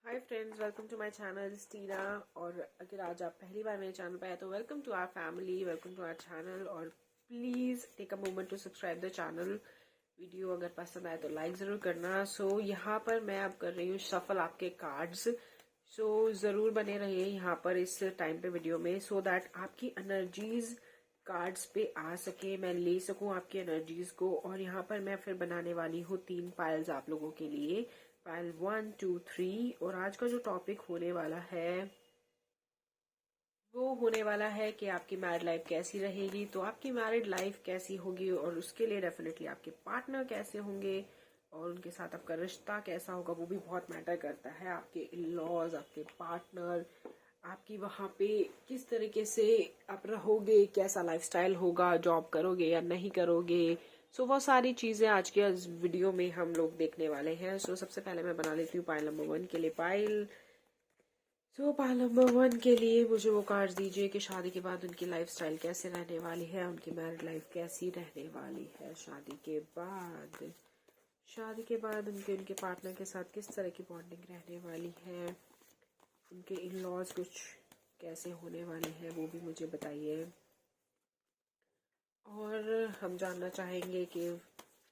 Hi friends, welcome to my channel Tina. और अगर आज आप पहली बार मेरे चैनल पे आए तो welcome to our family, welcome to our channel. और please take a moment to subscribe the channel. Video अगर पसंद आए तो लाइक ज़रूर करना। सो यहाँ पर मैं अब कर रही हूँ शफल आपके कार्ड्स। सो ज़रूर बने रहिए यहाँ पर इस टाइम पे वीडियो में, सो दैट आपकी एनर्जीज कार्ड्स पे आ सके, मैं ले सकूँ आपकी एनर्जीज को। और यहाँ पर मैं फिर बनाने वाली हूँ 3 पायल्स आप लोगों के लिए, पायल 1, 2, 3। और आज का जो टॉपिक होने वाला है वो होने वाला है कि आपकी मैरिड लाइफ कैसी रहेगी। तो आपकी मैरिड लाइफ कैसी होगी और उसके लिए डेफिनेटली आपके पार्टनर कैसे होंगे और उनके साथ आपका रिश्ता कैसा होगा वो भी बहुत मैटर करता है। आपके इन-लॉज, आपके पार्टनर, आपकी वहाँ पे किस तरीके से आप रहोगे, कैसा लाइफस्टाइल होगा, जॉब करोगे या नहीं करोगे। सो वो सारी चीज़ें आज के इस वीडियो में हम लोग देखने वाले हैं। सो सबसे पहले मैं बना लेती हूँ पाइल नंबर 1 के लिए पाइल। पाइल नंबर 1 के लिए मुझे वो कार्ड दीजिए कि शादी के बाद उनकी लाइफस्टाइल कैसे रहने वाली है, उनकी मैरिड लाइफ कैसी रहने वाली है शादी के बाद। शादी के बाद उनके पार्टनर के साथ किस तरह की बॉन्डिंग रहने वाली है, उनके इन लॉज कुछ कैसे होने वाले हैं वो भी मुझे बताइए। और हम जानना चाहेंगे कि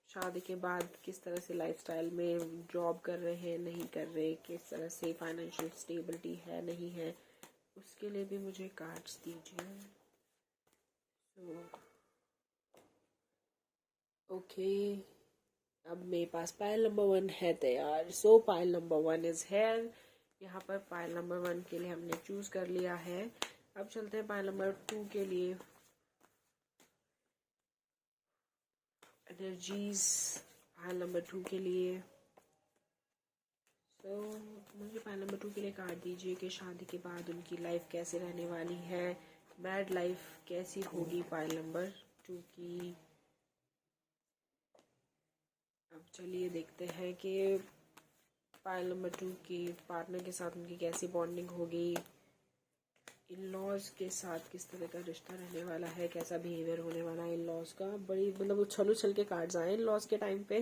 शादी के बाद किस तरह से लाइफस्टाइल में जॉब कर रहे हैं, नहीं कर रहे, किस तरह से फाइनेंशियल स्टेबिलिटी है, नहीं है, उसके लिए भी मुझे कार्ड्स दीजिए। ओके, अब मेरे पास पाइल नंबर 1 है तैयार। Pile number 1 is here. यहाँ पर पाइल नंबर 1 के लिए हमने चूज कर लिया है। अब चलते हैं पाइल नंबर 2 के लिए। एनर्जीज पाइल नंबर 2 के लिए। मुझे पाइल नंबर 2 के लिए कार्ड दीजिए कि शादी के बाद उनकी लाइफ कैसे रहने वाली है, मैरिड लाइफ कैसी होगी पाइल नंबर 2 की। अब चलिए देखते हैं कि पाइल नंबर 2 की पार्टनर के साथ उनकी कैसी बॉन्डिंग होगी, इन लॉज के साथ किस तरह का रिश्ता रहने वाला है, कैसा बिहेवियर होने वाला है इन लॉज का। बड़ी मतलब उछल उछल के कार्ड्स आए इन लॉज के टाइम पे।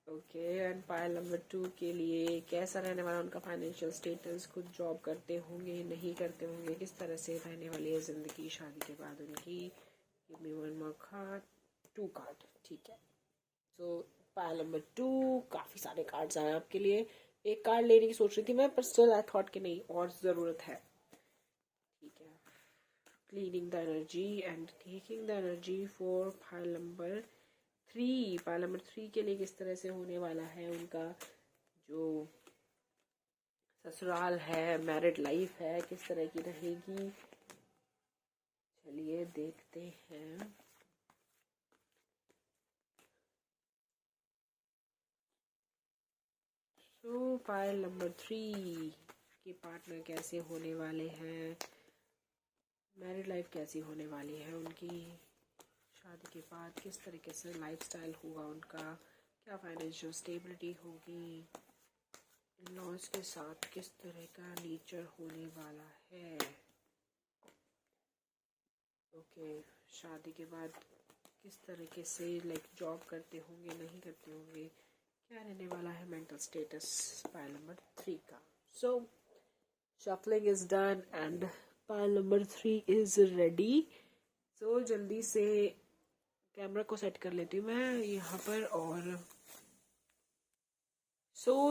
ओके, एंड पाइल नंबर 2 के लिए कैसा रहने वाला उनका फाइनेंशियल स्टेटस, खुद जॉब करते होंगे, नहीं करते होंगे, किस तरह से रहने वाली है जिंदगी शादी के बाद उनकी। Give me one more card, 2 card, ठीक है। पाइल नंबर 2, काफी सारे कार्ड्स आए आपके लिए। एक कार्ड लेने की सोच रही थी मैं, पर स्टिल आई थॉट कि नहीं और जरूरत है, ठीक है। Cleaning the energy and taking the energy for pile number 3। Pile number 3 के लिए किस तरह से होने वाला है उनका जो ससुराल है, मैरिड लाइफ है, किस तरह की रहेगी। चलिए देखते हैं। पाइल नंबर 3 के पार्टनर कैसे होने वाले हैं, मैरिड लाइफ कैसी होने वाली है उनकी, शादी के बाद किस तरीके से लाइफस्टाइल होगा उनका, क्या फाइनेंशियल स्टेबिलिटी होगी, लॉज के साथ किस तरह का नेचर होने वाला है। ओके, शादी के बाद किस तरीके से लाइक जॉब करते होंगे, नहीं करते होंगे, क्या रहने वाला है मेंटल स्टेटस पाइल नंबर 3 का। Shuffling is done and pile number 3 is ready. जल्दी से कैमरा को सेट कर लेती हूँ मैं यहाँ पर। और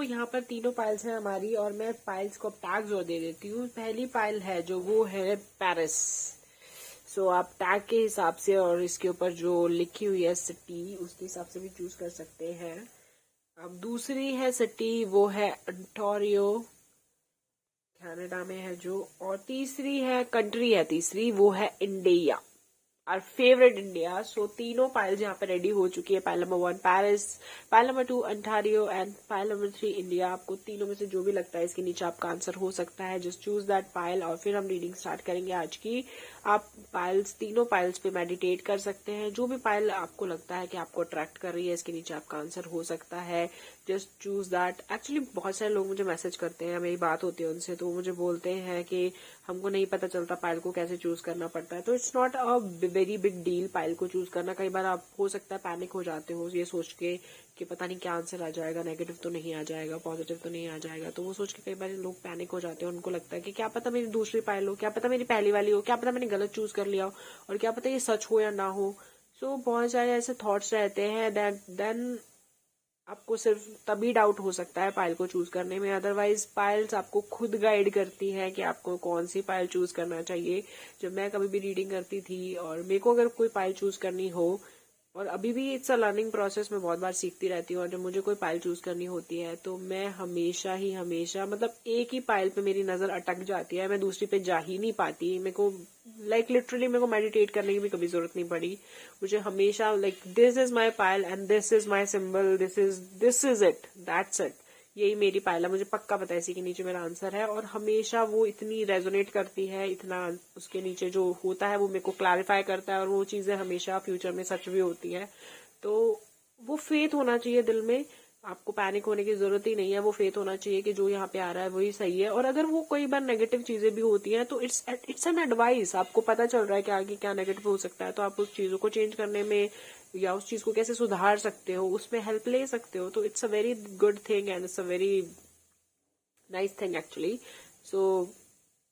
यहाँ पर तीनों पाइल्स हैं हमारी, और मैं पाइल्स को टैग जोड़ दे देती हूँ। पहली पाइल है जो वो है पेरिस। आप टैग के हिसाब से और इसके ऊपर जो लिखी हुई है सिटी उसके हिसाब से भी चूज कर सकते हैं। अब दूसरी है सिटी, वो है ओंटारियो, कनाडा में है जो। और तीसरी है कंट्री है, तीसरी वो है इंडिया, आवर फेवरेट इंडिया। तीनों पाइल्स यहाँ पे रेडी हो चुकी है। Pile number 1 Paris, pile number 2 Ontario and pile number 3 India. आपको तीनों में से जो भी लगता है इसके नीचे आपका आंसर हो सकता है, जस्ट चूज दैट पाइल। और फिर हम रीडिंग स्टार्ट करेंगे आज की। आप पाइल्स, तीनों पाइल्स पे मेडिटेट कर सकते हैं। जो भी पाइल आपको लगता है कि आपको अट्रैक्ट कर रही है इसके नीचे आपका आंसर हो सकता है। Just choose that. एक्चुअली बहुत सारे लोग मुझे मैसेज करते हैं, मेरी बात होती है उनसे, तो वो मुझे बोलते हैं कि हमको नहीं पता चलता पायल को कैसे चूज करना पड़ता है। तो it's not a very big deal Payal को चूज करना। कई बार आप हो सकता है पैनिक हो जाते हो ये सोच के कि पता नहीं क्या आंसर आ जाएगा, नेगेटिव तो नहीं आ जाएगा, पॉजिटिव तो नहीं आ जाएगा। तो वो सोच के कई बार लोग पैनिक हो जाते हैं। उनको लगता है कि क्या पता मेरी दूसरी पायल हो, क्या पता मेरी पहली वाली हो, क्या पता मैंने गलत चूज कर लिया हो, और क्या पता ये सच हो या ना हो। सो बहुत सारे ऐसे थॉट्स रहते हैं। देन आपको सिर्फ तभी डाउट हो सकता है पायल को चूज करने में। अदरवाइज पायल्स आपको खुद गाइड करती है कि आपको कौन सी पायल चूज करना चाहिए। जब मैं कभी भी रीडिंग करती थी और मेरे को अगर कोई पायल चूज करनी हो, और अभी भी इट्स अ लर्निंग प्रोसेस, मैं बहुत बार सीखती रहती हूँ, और जब मुझे कोई पायल चूज करनी होती है तो मैं हमेशा मतलब एक ही पायल पे मेरी नजर अटक जाती है, मैं दूसरी पे जा ही नहीं पाती। मेरे को लिटरली मेरे को मेडिटेट करने की भी कभी जरूरत नहीं पड़ी। मुझे हमेशा this is my Payal and this is my symbol, this is it, that's it, यही मेरी पायल है। मुझे पक्का पता है इसी के नीचे मेरा आंसर है, और हमेशा वो इतनी रेजोनेट करती है, इतना उसके नीचे जो होता है वो मेरे को क्लैरिफाई करता है, और वो चीजें हमेशा फ्यूचर में सच भी होती है। तो वो फेथ होना चाहिए दिल में, आपको पैनिक होने की जरूरत ही नहीं है। वो फेथ होना चाहिए कि जो यहाँ पे आ रहा है वही सही है। और अगर वो कई बार नेगेटिव चीजें भी होती हैं तो इट्स एन एडवाइस। आपको पता चल रहा है कि आगे क्या नेगेटिव हो सकता है, तो आप उस चीजों को चेंज करने में या उस चीज को कैसे सुधार सकते हो, उसमें हेल्प ले सकते हो। तो it's a very good thing and it's a very nice thing actually. So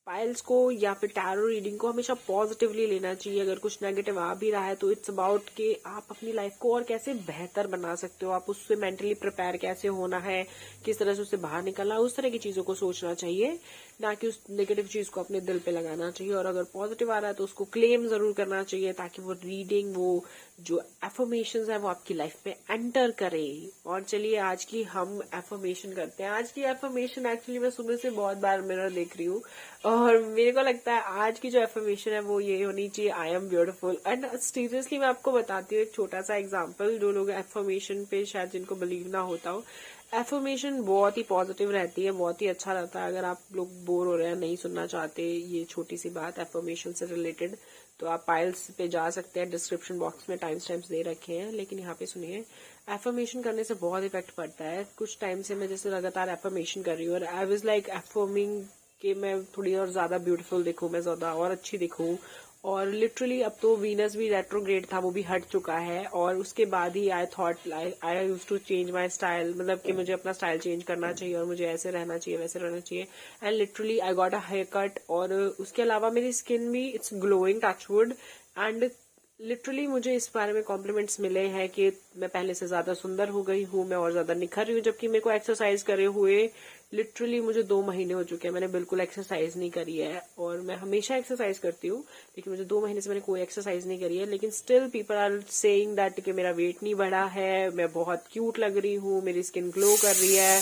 piles को या फिर टैरो रीडिंग को हमेशा पॉजिटिवली लेना चाहिए। अगर कुछ नेगेटिव आ भी रहा है तो इट्स अबाउट कि आप अपनी लाइफ को और कैसे बेहतर बना सकते हो, आप उससे मेंटली प्रिपेयर कैसे होना है, किस तरह से उससे बाहर निकलना है, उस तरह की चीजों को सोचना चाहिए, ना कि उस नेगेटिव चीज को अपने दिल पे लगाना चाहिए। और अगर पॉजिटिव आ रहा है तो उसको क्लेम जरूर करना चाहिए, ताकि वो रीडिंग, वो जो एफर्मेशन है वो आपकी लाइफ में एंटर करे। और चलिए आज की हम एफर्मेशन करते हैं। आज की एफर्मेशन एक्चुअली मैं सुबह से बहुत बार मिरर देख रही हूँ, और मेरे को लगता है आज की जो एफर्मेशन है वो ये होनी चाहिए, I am beautiful. And seriously मैं आपको बताती हूँ एक छोटा सा एग्जांपल, जो लोग एफर्मेशन पे शायद जिनको बिलीव ना होता हो। एफर्मेशन बहुत ही पॉजिटिव रहती है, बहुत ही अच्छा रहता है। अगर आप लोग बोर हो रहे हैं, नहीं सुनना चाहते ये छोटी सी बात एफर्मेशन से रिलेटेड, तो आप पायल्स पे जा सकते हैं, डिस्क्रिप्शन बॉक्स में टाइम स्टैम्प्स दे रखे हैं। लेकिन यहाँ पे सुनिए, एफर्मेशन करने से बहुत इफेक्ट पड़ता है। कुछ टाइम से मैं जैसे लगातार एफर्मेशन कर रही हूँ, और आई वाज लाइक एफर्मिंग कि मैं थोड़ी और ज्यादा ब्यूटीफुल दिखूं, मैं ज्यादा और अच्छी दिखूं। और लिटरली अब तो वीनस भी रेट्रोग्रेड था, वो भी हट चुका है। और उसके बाद ही I thought I use to change my style, मतलब कि मुझे अपना स्टाइल चेंज करना चाहिए, और मुझे ऐसे रहना चाहिए, वैसे रहना चाहिए। And literally I got a hair cut, और उसके अलावा मेरी स्किन भी it's glowing, touchwood. And literally मुझे इस बारे में कॉम्प्लीमेंट्स मिले हैं कि मैं पहले से ज्यादा सुंदर हो गई हूँ, मैं और ज्यादा निखर रही हूँ। जबकि मेरे को एक्सरसाइज करे हुए लिटरली मुझे 2 महीने हो चुके हैं, मैंने बिल्कुल एक्सरसाइज नहीं करी है। और मैं हमेशा एक्सरसाइज करती हूँ, लेकिन मुझे 2 महीने से मैंने कोई एक्सरसाइज नहीं करी है। लेकिन still people are saying that कि मेरा वेट नहीं बढ़ा है, मैं बहुत क्यूट लग रही हूँ, मेरी स्किन ग्लो कर रही है।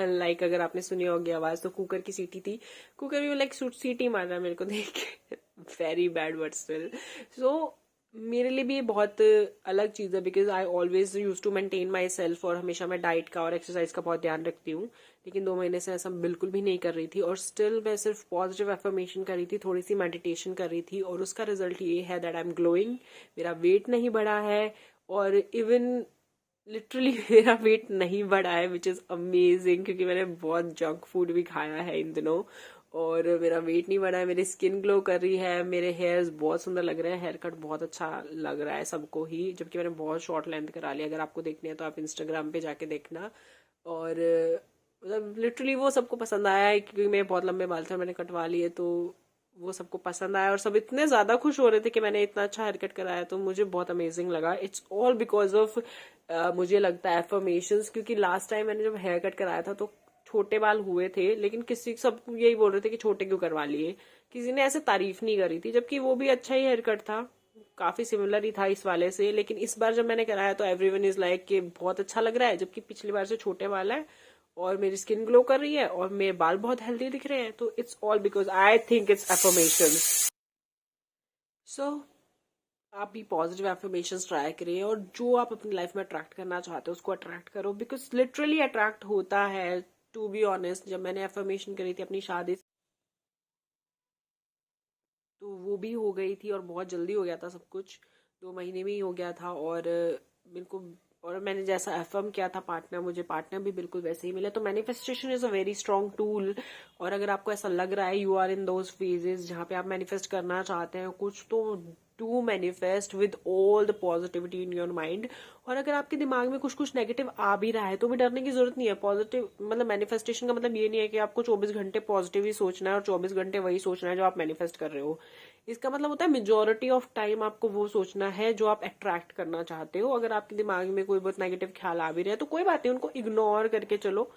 लाइक अगर आपने सुनी होगी आवाज, तो कुकर की सीटी थी। कुकर भी लाइक सीटी मार रहा है मेरे को देख के। Very bad but still. So मेरे लिए भी ये बहुत अलग चीज है, because I always use to maintain my self, और हमेशा मैं डाइट का और एक्सरसाइज का बहुत ध्यान रखती हूँ। लेकिन 2 महीने से ऐसा बिल्कुल भी नहीं कर रही थी, और स्टिल मैं सिर्फ पॉजिटिव एफर्मेशन कर रही थी, थोड़ी सी मेडिटेशन कर रही थी, और उसका रिजल्ट ये है दैट आई एम ग्लोइंग। मेरा वेट नहीं बढ़ा है, और इवन लिटरली मेरा वेट नहीं बढ़ा है, विच इज अमेजिंग, क्योंकि मैंने बहुत जंक फूड भी खाया है इन दिनों। और मेरा वेट नहीं बढ़ा है, मेरी स्किन ग्लो कर रही है, मेरे हेयर्स बहुत सुंदर लग रहे हैं, हेयर कट बहुत अच्छा लग रहा है सबको ही, जबकि मैंने बहुत शॉर्ट लेंथ करा लिया। अगर आपको देखनी है तो आप इंस्टाग्राम पे जाके देखना। और मतलब लिटरली वो सबको पसंद आया है, क्योंकि मेरे बहुत लंबे बाल थे, मैंने कटवा लिए, तो वो सबको पसंद आया, और सब इतने ज्यादा खुश हो रहे थे कि मैंने इतना अच्छा हेयर कट कराया, तो मुझे बहुत अमेजिंग लगा। इट्स ऑल बिकॉज ऑफ मुझे लगता है एफर्मेशंस। क्योंकि लास्ट टाइम मैंने जब हेयर कट कराया था तो छोटे बाल हुए थे, लेकिन किसी सब यही बोल रहे थे कि छोटे क्यों करवा लिए, किसी ने ऐसे तारीफ नहीं करी थी, जबकि वो भी अच्छा ही हेयर कट था, काफी सिमिलर ही था इस वाले से। लेकिन इस बार जब मैंने कराया तो एवरीवन इज लाइक कि बहुत अच्छा लग रहा है, जबकि पिछली बार से छोटे बाल है, और मेरी स्किन ग्लो कर रही है, और मेरे बाल बहुत हेल्दी दिख रहे हैं। तो it's all because I think it's affirmation. So आप भी पॉजिटिव एफर्मेशंस ट्राई करिए, और जो आप अपनी लाइफ में अट्रैक्ट करना चाहते हो उसको अट्रैक्ट करो, बिकॉज लिटरली अट्रैक्ट होता है। टू बी ऑनेस्ट, जब मैंने एफर्मेशन करी थी अपनी शादी, तो वो भी हो गई थी, और बहुत जल्दी हो गया था सब कुछ, 2 महीने में ही हो गया था। और मेरे को और मैंने जैसा अफर्म किया था पार्टनर, मुझे पार्टनर भी बिल्कुल वैसे ही मिले। तो manifestation is a very strong tool. और अगर आपको ऐसा लग रहा है you are in those phases जहाँ पे आप मैनिफेस्ट करना चाहते हैं कुछ, तो do manifest with all the positivity in your mind. और अगर आपके दिमाग में कुछ कुछ नेगेटिव आ भी रहा है तो भी डरने की जरूरत नहीं है। पॉजिटिव मतलब मैनिफेस्टेशन का मतलब ये नहीं है कि आपको 24 घंटे पॉजिटिव ही सोचना है और 24 घंटे वही सोचना है जो आप मैनिफेस्ट कर रहे हो। इसका मतलब होता है मेजोरिटी ऑफ टाइम आपको वो सोचना है जो आप अट्रैक्ट करना चाहते हो। अगर आपके दिमाग में कोई बहुत नेगेटिव ख्याल आ भी रहे हैं तो कोई बात नहीं, उनको इग्नोर करके चलो।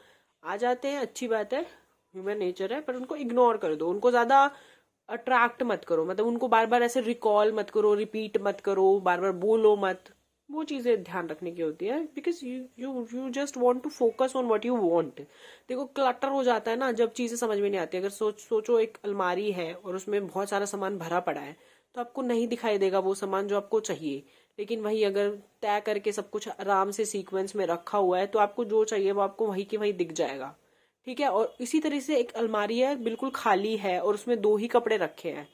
आ जाते हैं, अच्छी बात है, ह्यूमन नेचर है, पर उनको इग्नोर कर दो। उनको ज्यादा अट्रैक्ट मत करो, मतलब उनको बार बार ऐसे रिकॉल मत करो, रिपीट मत करो, बार बार बोलो मत। वो चीजें ध्यान रखने की होती है, because you just want to focus on what you want. देखो क्लटर हो जाता है ना जब चीजें समझ में नहीं आती। अगर सोचो एक अलमारी है और उसमें बहुत सारा सामान भरा पड़ा है, तो आपको नहीं दिखाई देगा वो सामान जो आपको चाहिए। लेकिन वही अगर तय करके सब कुछ आराम से सीक्वेंस में रखा हुआ है तो आपको जो चाहिए वो आपको वही की वही दिख जाएगा। ठीक है। और इसी तरह से एक अलमारी है बिल्कुल खाली है और उसमें 2 ही कपड़े रखे हैं,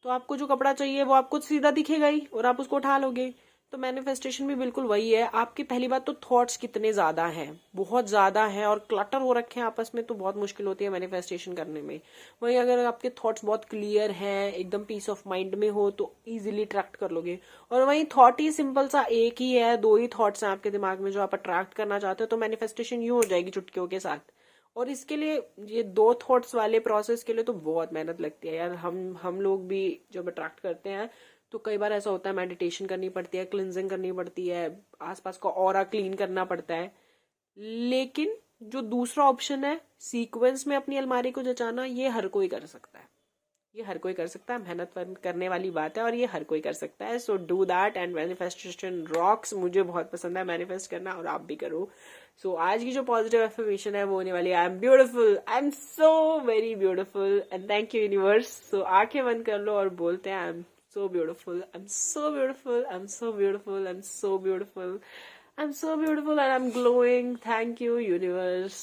तो आपको जो कपड़ा चाहिए वो आपको सीधा दिखेगा ही और आप उसको उठा लोगे। तो मैनिफेस्टेशन भी बिल्कुल वही है। आपकी पहली बात तो थॉट्स कितने ज्यादा हैं, बहुत ज्यादा हैं और क्लटर हो रखे हैं आपस में, तो बहुत मुश्किल होती है मैनिफेस्टेशन करने में। वहीं अगर आपके थॉट्स बहुत क्लियर हैं, एकदम पीस ऑफ माइंड में हो, तो इजीली अट्रैक्ट कर लोगे। और वहीं थॉट ही सिंपल सा एक ही है, 2 ही थॉट्स हैं आपके दिमाग में जो आप अट्रैक्ट करना चाहते हो, तो मैनिफेस्टेशन यूं हो जाएगी चुटकियों के साथ। और इसके लिए ये 2 थॉट्स वाले प्रोसेस के लिए तो बहुत मेहनत लगती है यार। हम लोग भी जब अट्रैक्ट करते हैं तो कई बार ऐसा होता है मेडिटेशन करनी पड़ती है, क्लिनजिंग करनी पड़ती है, आसपास का ऑरा क्लीन करना पड़ता है। लेकिन जो दूसरा ऑप्शन है सीक्वेंस में अपनी अलमारी को जचाना, ये हर कोई कर सकता है। ये हर कोई कर सकता है, मेहनत करने वाली बात है और ये हर कोई कर सकता है। So do that and manifestation rocks. मुझे बहुत पसंद है मैनिफेस्ट करना और आप भी करो। सो आज की जो पॉजिटिव एफर्मेशन है वो होने वाली है, I am beautiful, I am so very beautiful and thank you universe. So आंखें बंद कर लो और बोलते हैं I am so beautiful, I'm so beautiful, I'm so beautiful, I'm so beautiful, I'm so beautiful and I'm glowing. Thank you universe.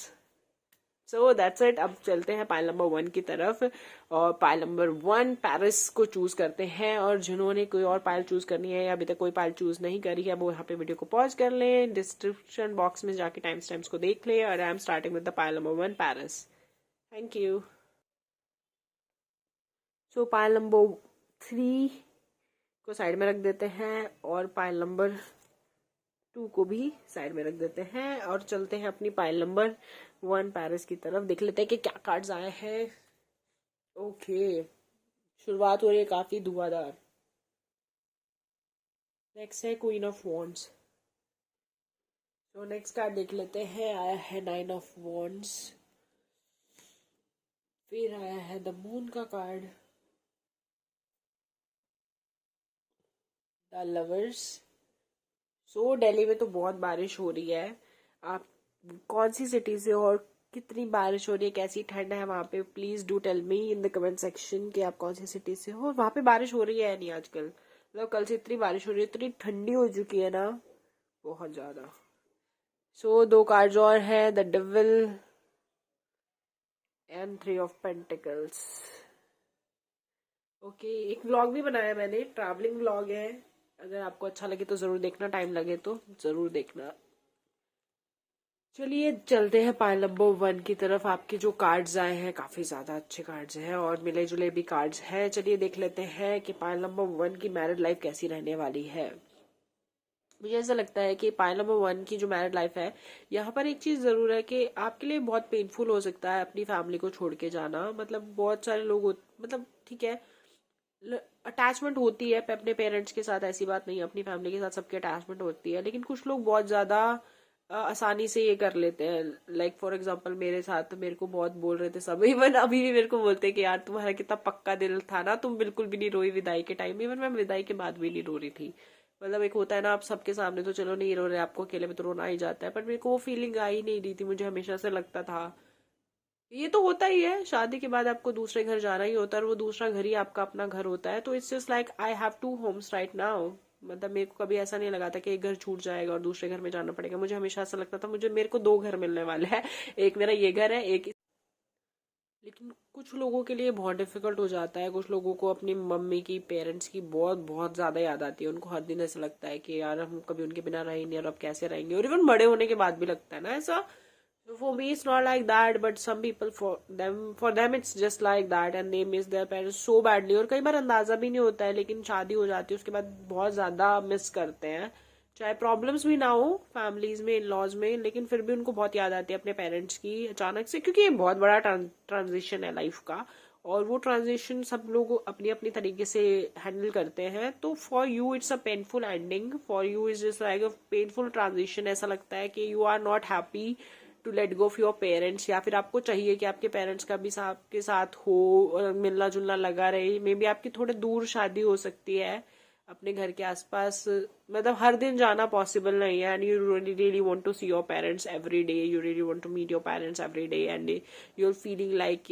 So that's it. अब चलते हैं पाइल नंबर 1 की तरफ और पाइल नंबर 1 पेरिस को चूज करते हैं। और जिन्होंने कोई और पाइल चूज करनी है या अभी तक कोई पाइल चूज नहीं करी है वो यहाँ पे वीडियो को पॉज कर लें, डिस्क्रिप्शन बॉक्स में जाके टाइम स्टैम्प्स को देख ले। और I am starting with the pile number 1 Paris. Thank you. So pile number 3 को साइड में रख देते हैं और पाइल नंबर 2 को भी साइड में रख देते हैं और चलते हैं अपनी पाइल नंबर 1 पेरिस की तरफ। देख लेते हैं कि क्या कार्ड्स आए हैं। ओके, शुरुआत हो रही है काफी धुआंधार। नेक्स्ट है क्वीन ऑफ वॉन्ड्स। तो नेक्स्ट कार्ड देख लेते हैं। आया है 9 ऑफ वॉन्ड्स। फिर आया है द मून का कार्ड, द लवर्स। सो दिल्ली में तो बहुत बारिश हो रही है। आप कौन सी सिटी से हो और कितनी बारिश हो रही है, कैसी ठंड है वहां पे, please do tell me in the comment section कि आप कौन सी सिटी से हो और वहां पे बारिश हो रही है या नहीं आजकल। मतलब कल से इतनी बारिश हो रही है, इतनी ठंडी हो चुकी है ना, बहुत ज्यादा। सो 2 कार्ड्स और है, the devil and 3 of pentacles. Okay, एक व्लॉग भी बनाया मैंने, ट्रैवलिंग व्लॉग है। अगर आपको अच्छा लगे तो जरूर देखना, टाइम लगे तो जरूर देखना। चलिए चलते हैं पाइल नंबर 1 की तरफ। आपके जो कार्ड्स आए हैं काफी ज्यादा अच्छे कार्ड्स हैं और मिले जुले भी कार्ड्स हैं। चलिए देख लेते हैं कि पाइल नंबर 1 की मैरिड लाइफ कैसी रहने वाली है। मुझे ऐसा लगता है कि पाइल नंबर 1 की जो मैरिड लाइफ है, यहाँ पर एक चीज जरूर है कि आपके लिए बहुत पेनफुल हो सकता है अपनी फैमिली को छोड़ के जाना। मतलब बहुत सारे लोग मतलब ठीक है, अटैचमेंट होती है अपने पेरेंट्स के साथ, ऐसी बात नहीं है, अपनी फैमिली के साथ सबकी अटैचमेंट होती है। लेकिन कुछ लोग बहुत ज्यादा आसानी से ये कर लेते हैं। लाइक फॉर एग्जांपल मेरे साथ, मेरे को बहुत बोल रहे थे सब, इवन अभी भी मेरे को बोलते हैं कि यार तुम्हारा कितना पक्का दिल था ना, तुम बिल्कुल भी नहीं रोई विदाई के टाइम। इवन मैं विदाई के बाद भी नहीं रो रही थी। मतलब एक होता है ना, आप सबके सामने तो चलो नहीं रो रहे, आपको अकेले में तो रोना ही जाता है, पर मेरे को वो फीलिंग आ ही नहीं रही थी। मुझे हमेशा से लगता था, ये तो होता ही है, शादी के बाद आपको दूसरे घर जाना ही होता है और वो दूसरा घर ही आपका अपना घर होता है। तो it's just like I have 2 homes right now. मतलब मेरे को कभी ऐसा नहीं लगा था कि एक घर छूट जाएगा और दूसरे घर में जाना पड़ेगा। मुझे हमेशा ऐसा लगता था मेरे को 2 घर मिलने वाले हैं, एक मेरा ये घर है, एक। लेकिन कुछ लोगों के लिए बहुत डिफिकल्ट हो जाता है। कुछ लोगों को अपनी मम्मी की, पेरेंट्स की बहुत बहुत ज्यादा याद आती है। उनको हर दिन ऐसा लगता है कि यार हम कभी उनके बिना रहे नहीं और अब कैसे रहेंगे, और इवन बड़े होने के बाद भी लगता है ना ऐसा। For me it's not like that, but some people, for them it's just like that and they miss their parents so badly. और कई बार अंदाजा भी नहीं होता है, लेकिन शादी हो जाती है उसके बाद बहुत ज्यादा मिस करते हैं। चाहे प्रॉब्लम्स भी ना हो फैमिलीज में, इन लॉज में, लेकिन फिर भी उनको बहुत याद आती है अपने पेरेंट्स की अचानक से, क्योंकि ये बहुत बड़ा ट्रांजिशन है लाइफ का। और वो ट्रांजिशन सब लोग अपनी अपनी तरीके से हैंडल करते हैं। तो for you it's a painful ending, for you is just like a painful transition. ऐसा लगता है कि you are not happy to let go of your parents, या फिर आपको चाहिए कि आपके पेरेंट्स का भी आपके साथ हो और मिलना जुलना लगा रहे। मे बी आपकी थोड़े दूर शादी हो सकती है अपने घर के आसपास, मतलब हर दिन जाना पॉसिबल नहीं है। And you really want to see your parents every day, you really want to meet your parents every day, and you are feeling like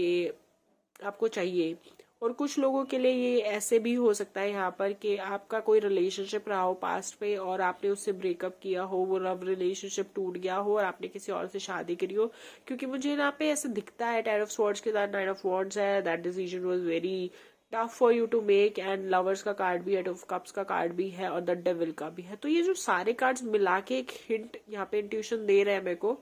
आपको चाहिए। और कुछ लोगों के लिए ये ऐसे भी हो सकता है यहाँ पर कि आपका कोई रिलेशनशिप रहा हो पास्ट पे और आपने उससे ब्रेकअप किया हो, वो लव रिलेशनशिप टूट गया हो और आपने किसी और से शादी करी हो। क्योंकि मुझे यहाँ पे ऐसे दिखता है, टेन ऑफ स्वॉर्ड्स के साथ नाइन ऑफ वॉन्ड्स है, that decision was very tough for you to make, and lovers का कार्ड भी, एट ऑफ कप्स का कार्ड भी है और द डेविल का भी है। तो ये जो सारे कार्ड्स मिला के एक हिंट यहाँ पे इंट्यूशन दे रहे हैं मेरे को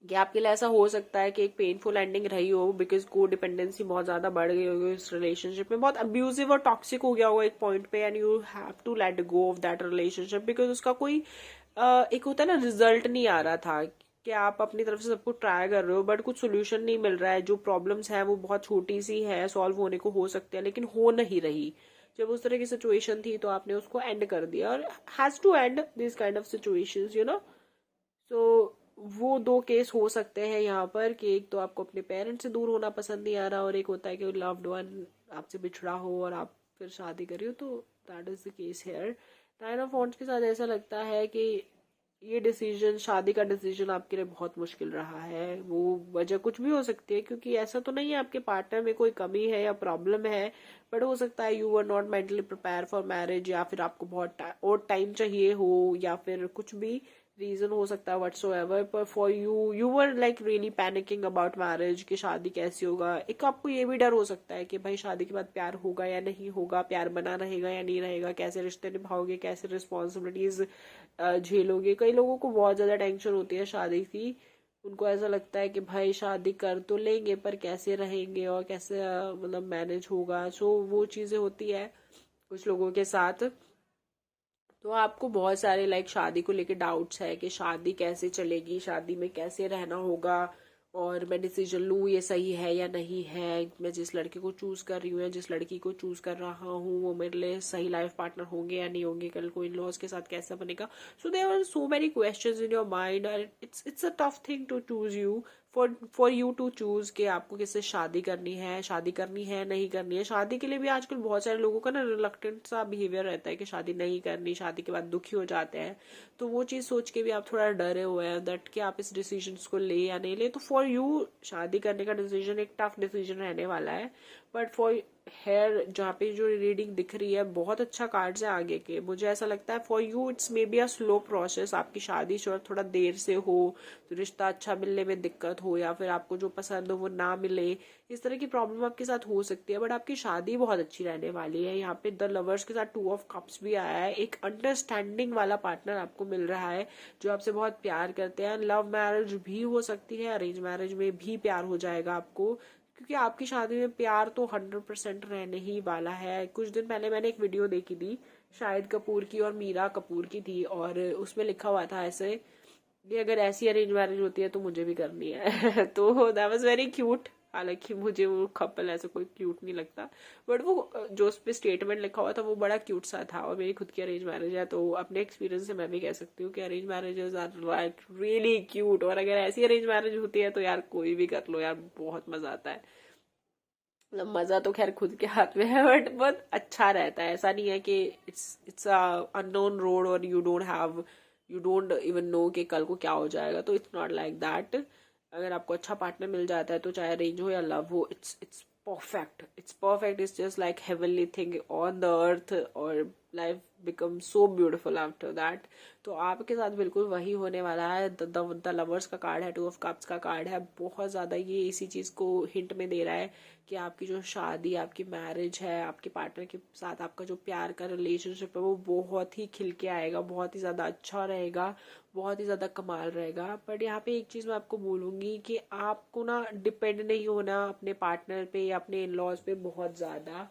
कि आपके लिए ऐसा हो सकता है कि एक पेनफुल एंडिंग रही हो, बिकॉज को डिपेंडेंसी बहुत ज्यादा बढ़ गई होगी इस रिलेशनशिप में, बहुत अब्यूजिव और टॉक्सिक हो गया होगा एक पॉइंट पे, and you have to let go of that relationship because उसका कोई एक होता है ना, रिजल्ट नहीं आ रहा था। कि आप अपनी तरफ से सब कुछ ट्राई कर रहे हो बट कुछ सोल्यूशन नहीं मिल रहा है, जो प्रॉब्लम्स है वो बहुत छोटी सी है, सॉल्व होने को हो सकते हैं लेकिन हो नहीं रही। जब उस तरह की सिचुएशन थी तो आपने उसको एंड कर दिया, और has to end this kind of situations, you know. So वो दो केस हो सकते हैं यहाँ पर कि एक तो आपको अपने पेरेंट्स से दूर होना पसंद नहीं आ रहा, और एक होता है कि लव्ड वन आपसे बिछड़ा हो और आप फिर शादी करी हो। तो that is the case hair. Nine of wands के साथ ऐसा लगता है कि ये डिसीजन, शादी का डिसीजन आपके लिए बहुत मुश्किल रहा है। वो वजह कुछ भी हो सकती है, क्योंकि ऐसा तो नहीं है आपके पार्टनर में कोई कमी है या प्रॉब्लम है, बट हो सकता है you are not mentally prepare for marriage, या फिर आपको बहुत और टाइम चाहिए हो, या फिर कुछ भी रीजन हो सकता है व्हाटसोएवर। पर for you, you were like really panicking about marriage कि शादी कैसी होगा। एक आपको ये भी डर हो सकता है कि भाई शादी के बाद प्यार होगा या नहीं होगा, प्यार बना रहेगा या नहीं रहेगा, कैसे रिश्ते निभाओगे, कैसे रिस्पॉन्सिबिलिटीज झेलोगे। कई लोगों को बहुत ज्यादा टेंशन होती है शादी की। उनको ऐसा लगता है कि भाई शादी कर तो लेंगे पर कैसे रहेंगे और कैसे मतलब मैनेज होगा। सो वो चीजें होती है कुछ लोगों के साथ। तो आपको बहुत सारे लाइक शादी को लेके डाउट्स है कि शादी कैसे चलेगी, शादी में कैसे रहना होगा, और मैं डिसीजन लूँ ये सही है या नहीं है, मैं जिस लड़के को चूज कर रही हूँ या जिस लड़की को चूज कर रहा हूँ वो मेरे लिए सही लाइफ पार्टनर होंगे या नहीं होंगे, कल को इन लॉज के साथ कैसा बनेगा। So there are so many questions in your mind, and it's a tough thing to choose you, for you to choose कि आपको किससे शादी करनी है नहीं करनी है। शादी के लिए भी आजकल बहुत सारे लोगों का ना रिलक्टेंट सा बिहेवियर रहता है कि शादी नहीं करनी, शादी के बाद दुखी हो जाते हैं। तो वो चीज सोच के भी आप थोड़ा डरे हुए हैं दैट कि आप इस डिसीजन को ले या नहीं ले। तो फॉर यू शादी करने का डिसीजन एक टफ डिसीजन रहने वाला है, बट फॉर हेयर जहाँ पे जो रीडिंग दिख रही है बहुत अच्छा कार्ड्स है आगे के। मुझे ऐसा लगता है for you it's may be a slow process, आपकी शादी शायद थोड़ा देर से हो, तो रिश्ता अच्छा मिलने में दिक्कत हो, या फिर आपको जो पसंद हो वो ना मिले, इस तरह की प्रॉब्लम आपके साथ हो सकती है। बट आपकी शादी बहुत अच्छी रहने वाली है। यहाँ पे द लवर्स के साथ टू ऑफ कप्स भी आया है, एक अंडरस्टैंडिंग वाला पार्टनर आपको मिल रहा है जो आपसे बहुत प्यार करते हैं। लव मैरिज भी हो सकती है, अरेंज मैरिज में भी प्यार हो जाएगा आपको, क्योंकि आपकी शादी में प्यार तो 100% रहने ही वाला है। कुछ दिन पहले मैंने एक वीडियो देखी थी, शाहिद कपूर की और मीरा कपूर की थी, और उसमें लिखा हुआ था ऐसे कि अगर ऐसी अरेंज मैरिज होती है तो मुझे भी करनी है। तो दैट वाज वेरी क्यूट। हालांकि मुझे वो कपल ऐसा कोई क्यूट नहीं लगता, बट वो जो उस पे स्टेटमेंट लिखा हुआ था वो बड़ा क्यूट सा था। और मेरी खुद की अरेंज मैरिज है, तो अपने एक्सपीरियंस से मैं भी कह सकती हूँ कि arrange marriages are like really cute. और अगर ऐसी अरेंज मैरिज होती है तो यार कोई भी कर लो यार, बहुत मजा आता है। मतलब मजा तो खैर खुद के हाथ में है, बट बहुत अच्छा रहता है। ऐसा नहीं है कि इट्स अ अननोन रोड और यू डोंट इवन नो कि कल को क्या हो जाएगा। तो इट्स नॉट लाइक दैट। अगर आपको अच्छा पार्टनर मिल जाता है तो चाहे अरेंज हो या लव हो, it's perfect, it's just like heavenly thing on the earth. और life become so beautiful after that. तो आपके साथ बिल्कुल वही होने वाला है। द लवर्स का कार्ड है, 2 ऑफ कप्स का कार्ड है, बहुत ज्यादा ये इसी चीज को हिंट में दे रहा है कि आपकी जो शादी, आपकी मैरिज है, आपके पार्टनर के साथ आपका जो प्यार का रिलेशनशिप है वो बहुत ही खिल के आएगा, बहुत ही ज्यादा अच्छा रहेगा, बहुत ही ज्यादा कमाल रहेगा। बट यहाँ पे एक चीज मैं आपको बोलूंगी कि आपको ना डिपेंड नहीं होना अपने पार्टनर पे या अपने इन लॉज पे बहुत ज्यादा।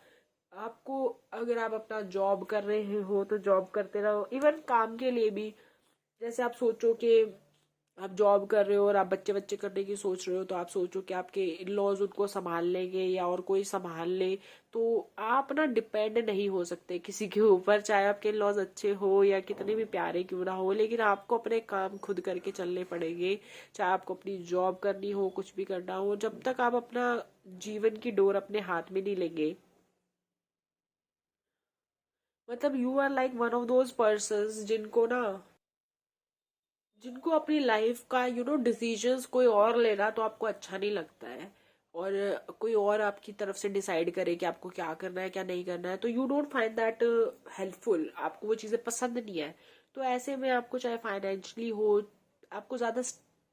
आपको, अगर आप अपना जॉब कर रहे हो तो जॉब करते रहो, इवन काम के लिए भी। जैसे आप सोचो कि आप जॉब कर रहे हो और आप बच्चे बच्चे करने की सोच रहे हो, तो आप सोचो कि आपके इन लॉज उनको संभाल लेंगे या और कोई संभाल ले, तो आप ना डिपेंड नहीं हो सकते किसी के ऊपर, चाहे आपके इन लॉज अच्छे हो या कितने भी प्यारे क्यों ना हो, लेकिन आपको अपने काम खुद करके चलने पड़ेंगे। चाहे आपको अपनी जॉब करनी हो, कुछ भी करना हो, जब तक आप अपना जीवन की डोर अपने हाथ में नहीं लेंगे। मतलब you are like one of those person जिनको अपनी लाइफ का डिसीजंस कोई और लेना तो आपको अच्छा नहीं लगता है, और कोई और आपकी तरफ से डिसाइड करे कि आपको क्या करना है क्या नहीं करना है, तो you don't find that helpful, आपको वो चीजें पसंद नहीं है। तो ऐसे में आपको चाहे फाइनेंशियली हो, आपको ज्यादा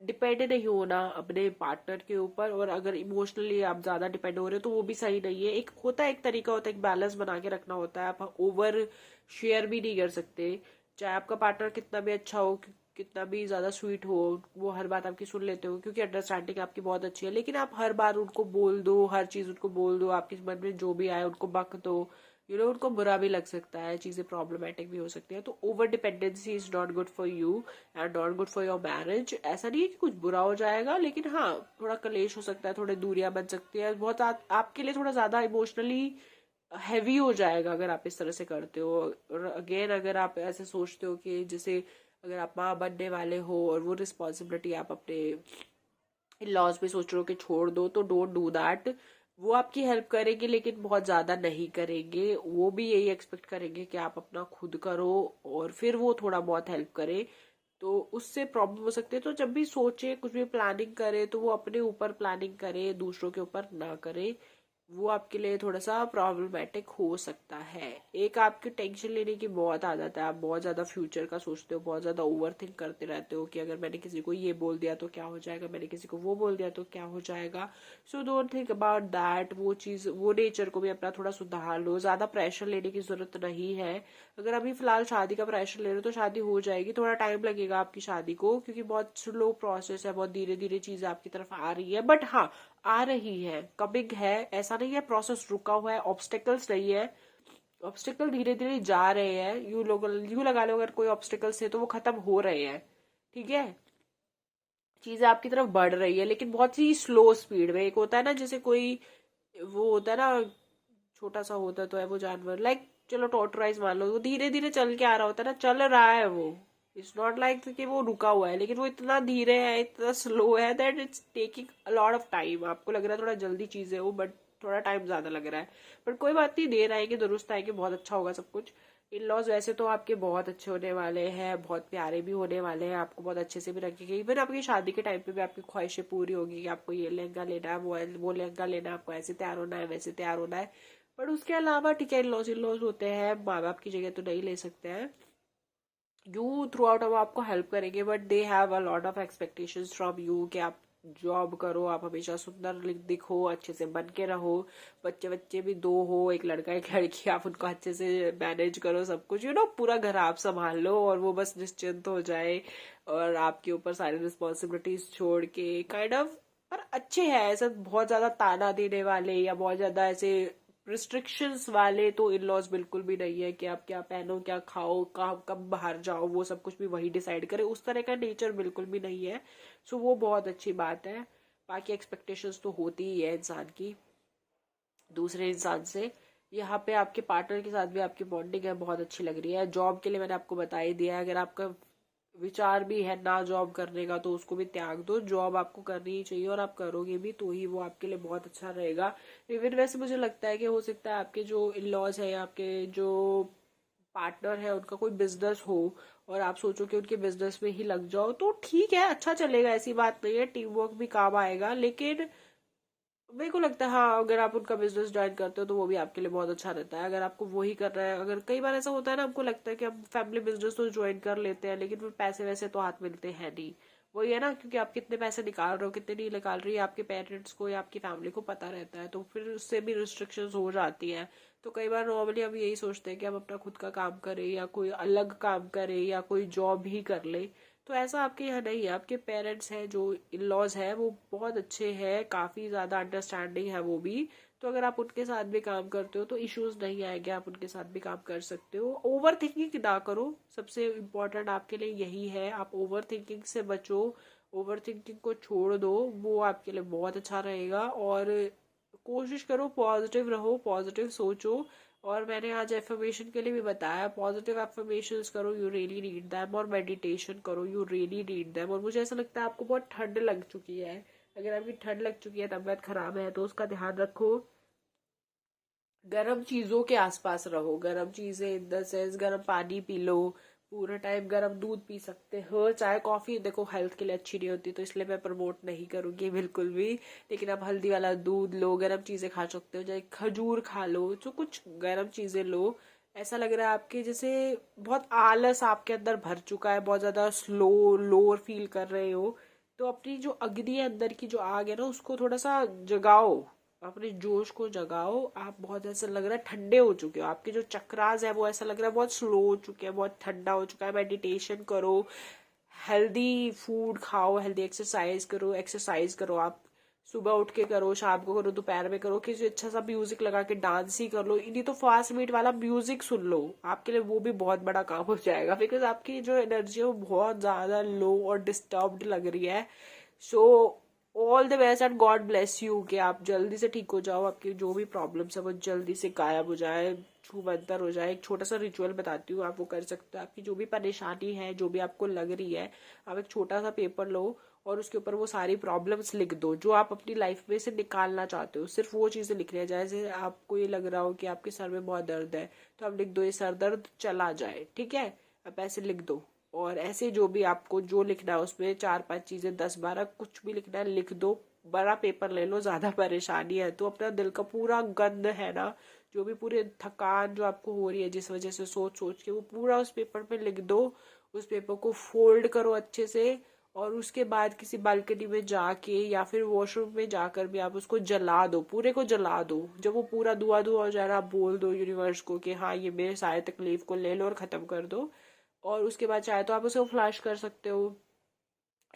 डिपेंड नहीं होना अपने पार्टनर के ऊपर, और अगर इमोशनली आप ज्यादा डिपेंड हो रहे हो तो वो भी सही नहीं है। एक होता है, एक तरीका होता है, एक बैलेंस बना के रखना होता है। आप ओवर शेयर भी नहीं कर सकते, चाहे आपका पार्टनर कितना भी अच्छा हो, कितना भी ज्यादा स्वीट हो, वो हर बात आपकी सुन लेते हो क्योंकि अंडरस्टैंडिंग आपकी बहुत अच्छी है, लेकिन आप हर बार उनको बोल दो, हर चीज उनको बोल दो, आपके मन में जो भी आए उनको बक दो, उनको बुरा भी लग सकता है, चीजें प्रॉब्लमेटिक भी हो सकती है। तो over dependency is not good for you and not good for your marriage. ऐसा नहीं है कि कुछ बुरा हो जाएगा, लेकिन हाँ, थोड़ा कलेश हो सकता है, थोड़ी दूरियां बन सकती है, बहुत आपके लिए थोड़ा ज्यादा इमोशनली हैवी हो जाएगा अगर आप इस तरह से करते हो। और अगेन, अगर आप ऐसे सोचते हो कि जैसे अगर आप माँ बनने वाले हो और वो रिस्पॉन्सिबिलिटी आप अपने लॉज पे सोच रहे हो कि छोड़ दो, तो डोंट डू दैट। वो आपकी हेल्प करेंगे लेकिन बहुत ज्यादा नहीं करेंगे, वो भी यही एक्सपेक्ट करेंगे कि आप अपना खुद करो और फिर वो थोड़ा बहुत हेल्प करे, तो उससे प्रॉब्लम हो सकती है। तो जब भी सोचे, कुछ भी प्लानिंग करे, तो वो अपने ऊपर प्लानिंग करे, दूसरों के ऊपर ना करे, वो आपके लिए थोड़ा सा प्रॉब्लमेटिक हो सकता है। एक आपकी टेंशन लेने की बहुत आदत है, आप बहुत ज्यादा फ्यूचर का सोचते हो, बहुत ज्यादा ओवर थिंक करते रहते हो कि अगर मैंने किसी को ये बोल दिया तो क्या हो जाएगा, मैंने किसी को वो बोल दिया तो क्या हो जाएगा। So don't think about that. वो चीज, वो नेचर को भी अपना थोड़ा सुधार लो, ज्यादा प्रेशर लेने की जरूरत नहीं है। अगर अभी फिलहाल शादी का प्रेशर ले रहे हो तो शादी हो जाएगी, थोड़ा टाइम लगेगा आपकी शादी को, क्योंकि बहुत स्लो प्रोसेस है, बहुत धीरे धीरे चीजें आपकी तरफ आ रही है, बट हाँ, आ रही है, कमिंग है। ऐसा नहीं है प्रोसेस रुका हुआ है, ऑब्स्टिकल्स नहीं है, ऑब्स्टिकल धीरे धीरे जा रहे हैं। यू लगा लो, अगर कोई ऑब्स्टिकल्स है तो वो खत्म हो रहे हैं, ठीक है। चीजें आपकी तरफ बढ़ रही है, लेकिन बहुत ही स्लो स्पीड में। एक होता है ना, जैसे कोई वो होता है ना, छोटा सा होता तो है वो जानवर, लाइक चलो टॉर्टोराइज मान लो, वो धीरे धीरे चल के आ रहा होता है ना, चल रहा है वो। इट्स नॉट लाइक कि वो रुका हुआ है, लेकिन वो इतना धीरे है, इतना स्लो है that it's taking a lot of time. आपको लग रहा है थोड़ा जल्दी चीजें हो, बट थोड़ा टाइम ज्यादा लग रहा है। बट कोई बात नहीं, देर आएगी दुरुस्त आएगी, बहुत अच्छा होगा सब कुछ। इन लॉज वैसे तो आपके बहुत अच्छे होने वाले हैं, बहुत प्यारे भी होने वाले हैं, आपको बहुत अच्छे से भी रखेंगे। इवन आपकी शादी के टाइम पे भी आपकी ख्वाहिशें पूरी होगी कि आपको ये लहंगा लेना है, वो लहंगा लेना है, आपको ऐसे तैयार होना है, वैसे तैयार होना है। बट उसके अलावा ठीक है, इन लॉज होते हैं, माँ बाप की जगह तो नहीं ले सकते हैं। यू थ्रू आउट अब आपको हेल्प करेंगे, but they have a lot of expectations from you कि आप जॉब करो, आप हमेशा सुंदर दिखो, अच्छे से बन के रहो, बच्चे बच्चे भी 2 हो, एक लड़का एक लड़की, आप उनको अच्छे से मैनेज करो, सब कुछ पूरा घर आप संभाल लो और वो बस निश्चिंत हो जाए, और आपके ऊपर सारी रिस्पॉन्सिबिलिटीज छोड़ के काइंड ऑफ। पर अच्छे हैं, ऐसा बहुत ज्यादा ताना देने वाले या बहुत ज्यादा ऐसे रिस्ट्रिक्शंस वाले तो इन लॉज बिल्कुल भी नहीं है कि आप क्या पहनो, क्या खाओ, कब बाहर जाओ, वो सब कुछ भी वही डिसाइड करे, उस तरह का नेचर बिल्कुल भी नहीं है। सो वो बहुत अच्छी बात है। बाकी एक्सपेक्टेशंस तो होती ही है इंसान की दूसरे इंसान से। यहाँ पे आपके पार्टनर के साथ भी आपकी बॉन्डिंग है, बहुत अच्छी लग रही है। जॉब के लिए मैंने आपको बता ही दिया है, अगर आपका विचार भी है ना जॉब करने का तो उसको भी त्याग दो, जॉब आपको करनी ही चाहिए, और आप करोगे भी तो ही वो आपके लिए बहुत अच्छा रहेगा। इवन वैसे मुझे लगता है कि हो सकता है आपके जो इन लॉज है, आपके जो पार्टनर है, उनका कोई बिजनेस हो और आप सोचो कि उनके बिजनेस में ही लग जाओ, तो ठीक है, अच्छा चलेगा, ऐसी बात नहीं है, टीम वर्क भी काम आएगा, लेकिन मेरे को लगता है हाँ, अगर आप उनका बिजनेस ज्वाइन करते हो तो वो भी आपके लिए बहुत अच्छा रहता है। अगर आपको वही कर रहा है, अगर कई बार ऐसा होता है ना, हमको लगता है कि हम फैमिली बिजनेस तो ज्वाइन कर लेते हैं लेकिन फिर पैसे वैसे तो हाथ मिलते हैं नहीं। वही है ना, क्योंकि आप कितने पैसे निकाल रहे हो कितने नहीं निकाल रही है, आपके पेरेंट्स को या आपकी फैमिली को पता रहता है, तो फिर उससे भी रिस्ट्रिक्शंस हो जाती हैं। तो कई बार नॉर्मली हम यही सोचते हैं कि हम अपना खुद का काम करें या कोई अलग काम करें या कोई जॉब ही कर ले। तो ऐसा आपके यहाँ नहीं है। आपके पेरेंट्स हैं जो इन लॉज है वो बहुत अच्छे हैं, काफी ज्यादा अंडरस्टैंडिंग है वो भी। तो अगर आप उनके साथ भी काम करते हो तो इश्यूज नहीं आएंगे, आप उनके साथ भी काम कर सकते हो। ओवर थिंकिंग ना करो, सबसे इम्पोर्टेंट आपके लिए यही है, आप ओवर थिंकिंग से बचो। ओवर थिंकिंग को छोड़ दो, वो आपके लिए बहुत अच्छा रहेगा। और कोशिश करो पॉजिटिव रहो, पॉजिटिव सोचो। और मैंने आज एफर्मेशन के लिए भी बताया, पॉजिटिव एफर्मेशंस करो, यू रियली नीड दैम। और मेडिटेशन करो, यू रियली नीड दैम। और मुझे ऐसा लगता है आपको बहुत ठंड लग चुकी है, अगर आपकी ठंड लग चुकी है, तबीयत खराब है, तो उसका ध्यान रखो। गर्म चीजों के आसपास रहो, गर्म चीजें इन द सेंस गर्म पानी पी लो, पूरे टाइम गर्म दूध पी सकते हो। चाय कॉफी देखो हेल्थ के लिए अच्छी नहीं होती, तो इसलिए मैं प्रमोट नहीं करूंगी बिल्कुल भी। लेकिन आप हल्दी वाला दूध लो, गर्म चीजें खा सकते हो, चाहे खजूर खा लो, जो कुछ गर्म चीजें लो। ऐसा लग रहा है आपके जैसे बहुत आलस आपके अंदर भर चुका है, बहुत ज्यादा स्लो लोअर फील कर रहे हो। तो अपनी जो अग्नि है अंदर की, जो आग है ना, उसको थोड़ा सा जगाओ, अपने जोश को जगाओ। आप बहुत ऐसा लग रहा है ठंडे हो चुके हो, आपके जो चक्रास है वो ऐसा लग रहा है बहुत स्लो हो चुके हैं, बहुत ठंडा हो चुका है। मेडिटेशन करो, हेल्दी फूड खाओ, हेल्दी एक्सरसाइज करो, एक्सरसाइज करो आप। सुबह उठ के करो, शाम को करो, दोपहर में करो, किसी अच्छा सा म्यूजिक लगा के डांस ही कर लो। इन्हीं तो फास्ट बीट वाला म्यूजिक सुन लो, आपके लिए वो भी बहुत बड़ा काम हो जाएगा, बिकॉज आपकी जो एनर्जी है वो बहुत ज्यादा लो और डिस्टर्ब्ड लग रही है। So all the best and God bless you कि आप जल्दी से ठीक हो जाओ, आपकी जो भी प्रॉब्लम्स है वो जल्दी से गायब हो जाए, छूमंतर हो जाए। एक छोटा सा रिचुअल बताती हूँ, आप वो कर सकते हो। आपकी जो भी परेशानी है, जो भी आपको लग रही है, आप एक छोटा सा पेपर लो और उसके ऊपर वो सारी प्रॉब्लम्स लिख दो जो आप अपनी लाइफ में से निकालना चाहते हो। सिर्फ वो चीजें लिखनी है। जैसे आपको ये लग रहा हो कि आपके सर में बहुत दर्द है, तो आप लिख दो ये सर दर्द चला जाए, ठीक है, आप ऐसे लिख दो। और ऐसे जो भी आपको जो लिखना है उसमें 4-5 चीजें, 10-12 कुछ भी लिखना है लिख दो। बड़ा पेपर ले लो, ज्यादा परेशानी है तो अपना दिल का पूरा गंद है ना, जो भी पूरी थकान जो आपको हो रही है जिस वजह से सोच सोच के, वो पूरा उस पेपर पे लिख दो। उस पेपर को फोल्ड करो अच्छे से, और उसके बाद किसी बालकनी में जाके या फिर वॉशरूम में जाकर भी आप उसको जला दो, पूरे को जला दो। जब वो पूरा धुआं धुआं हो जाए ना, आप बोल दो यूनिवर्स को कि हाँ ये मेरे सारे तकलीफ को ले लो और खत्म कर दो। और उसके बाद चाहे तो आप उसे फ्लैश कर सकते हो,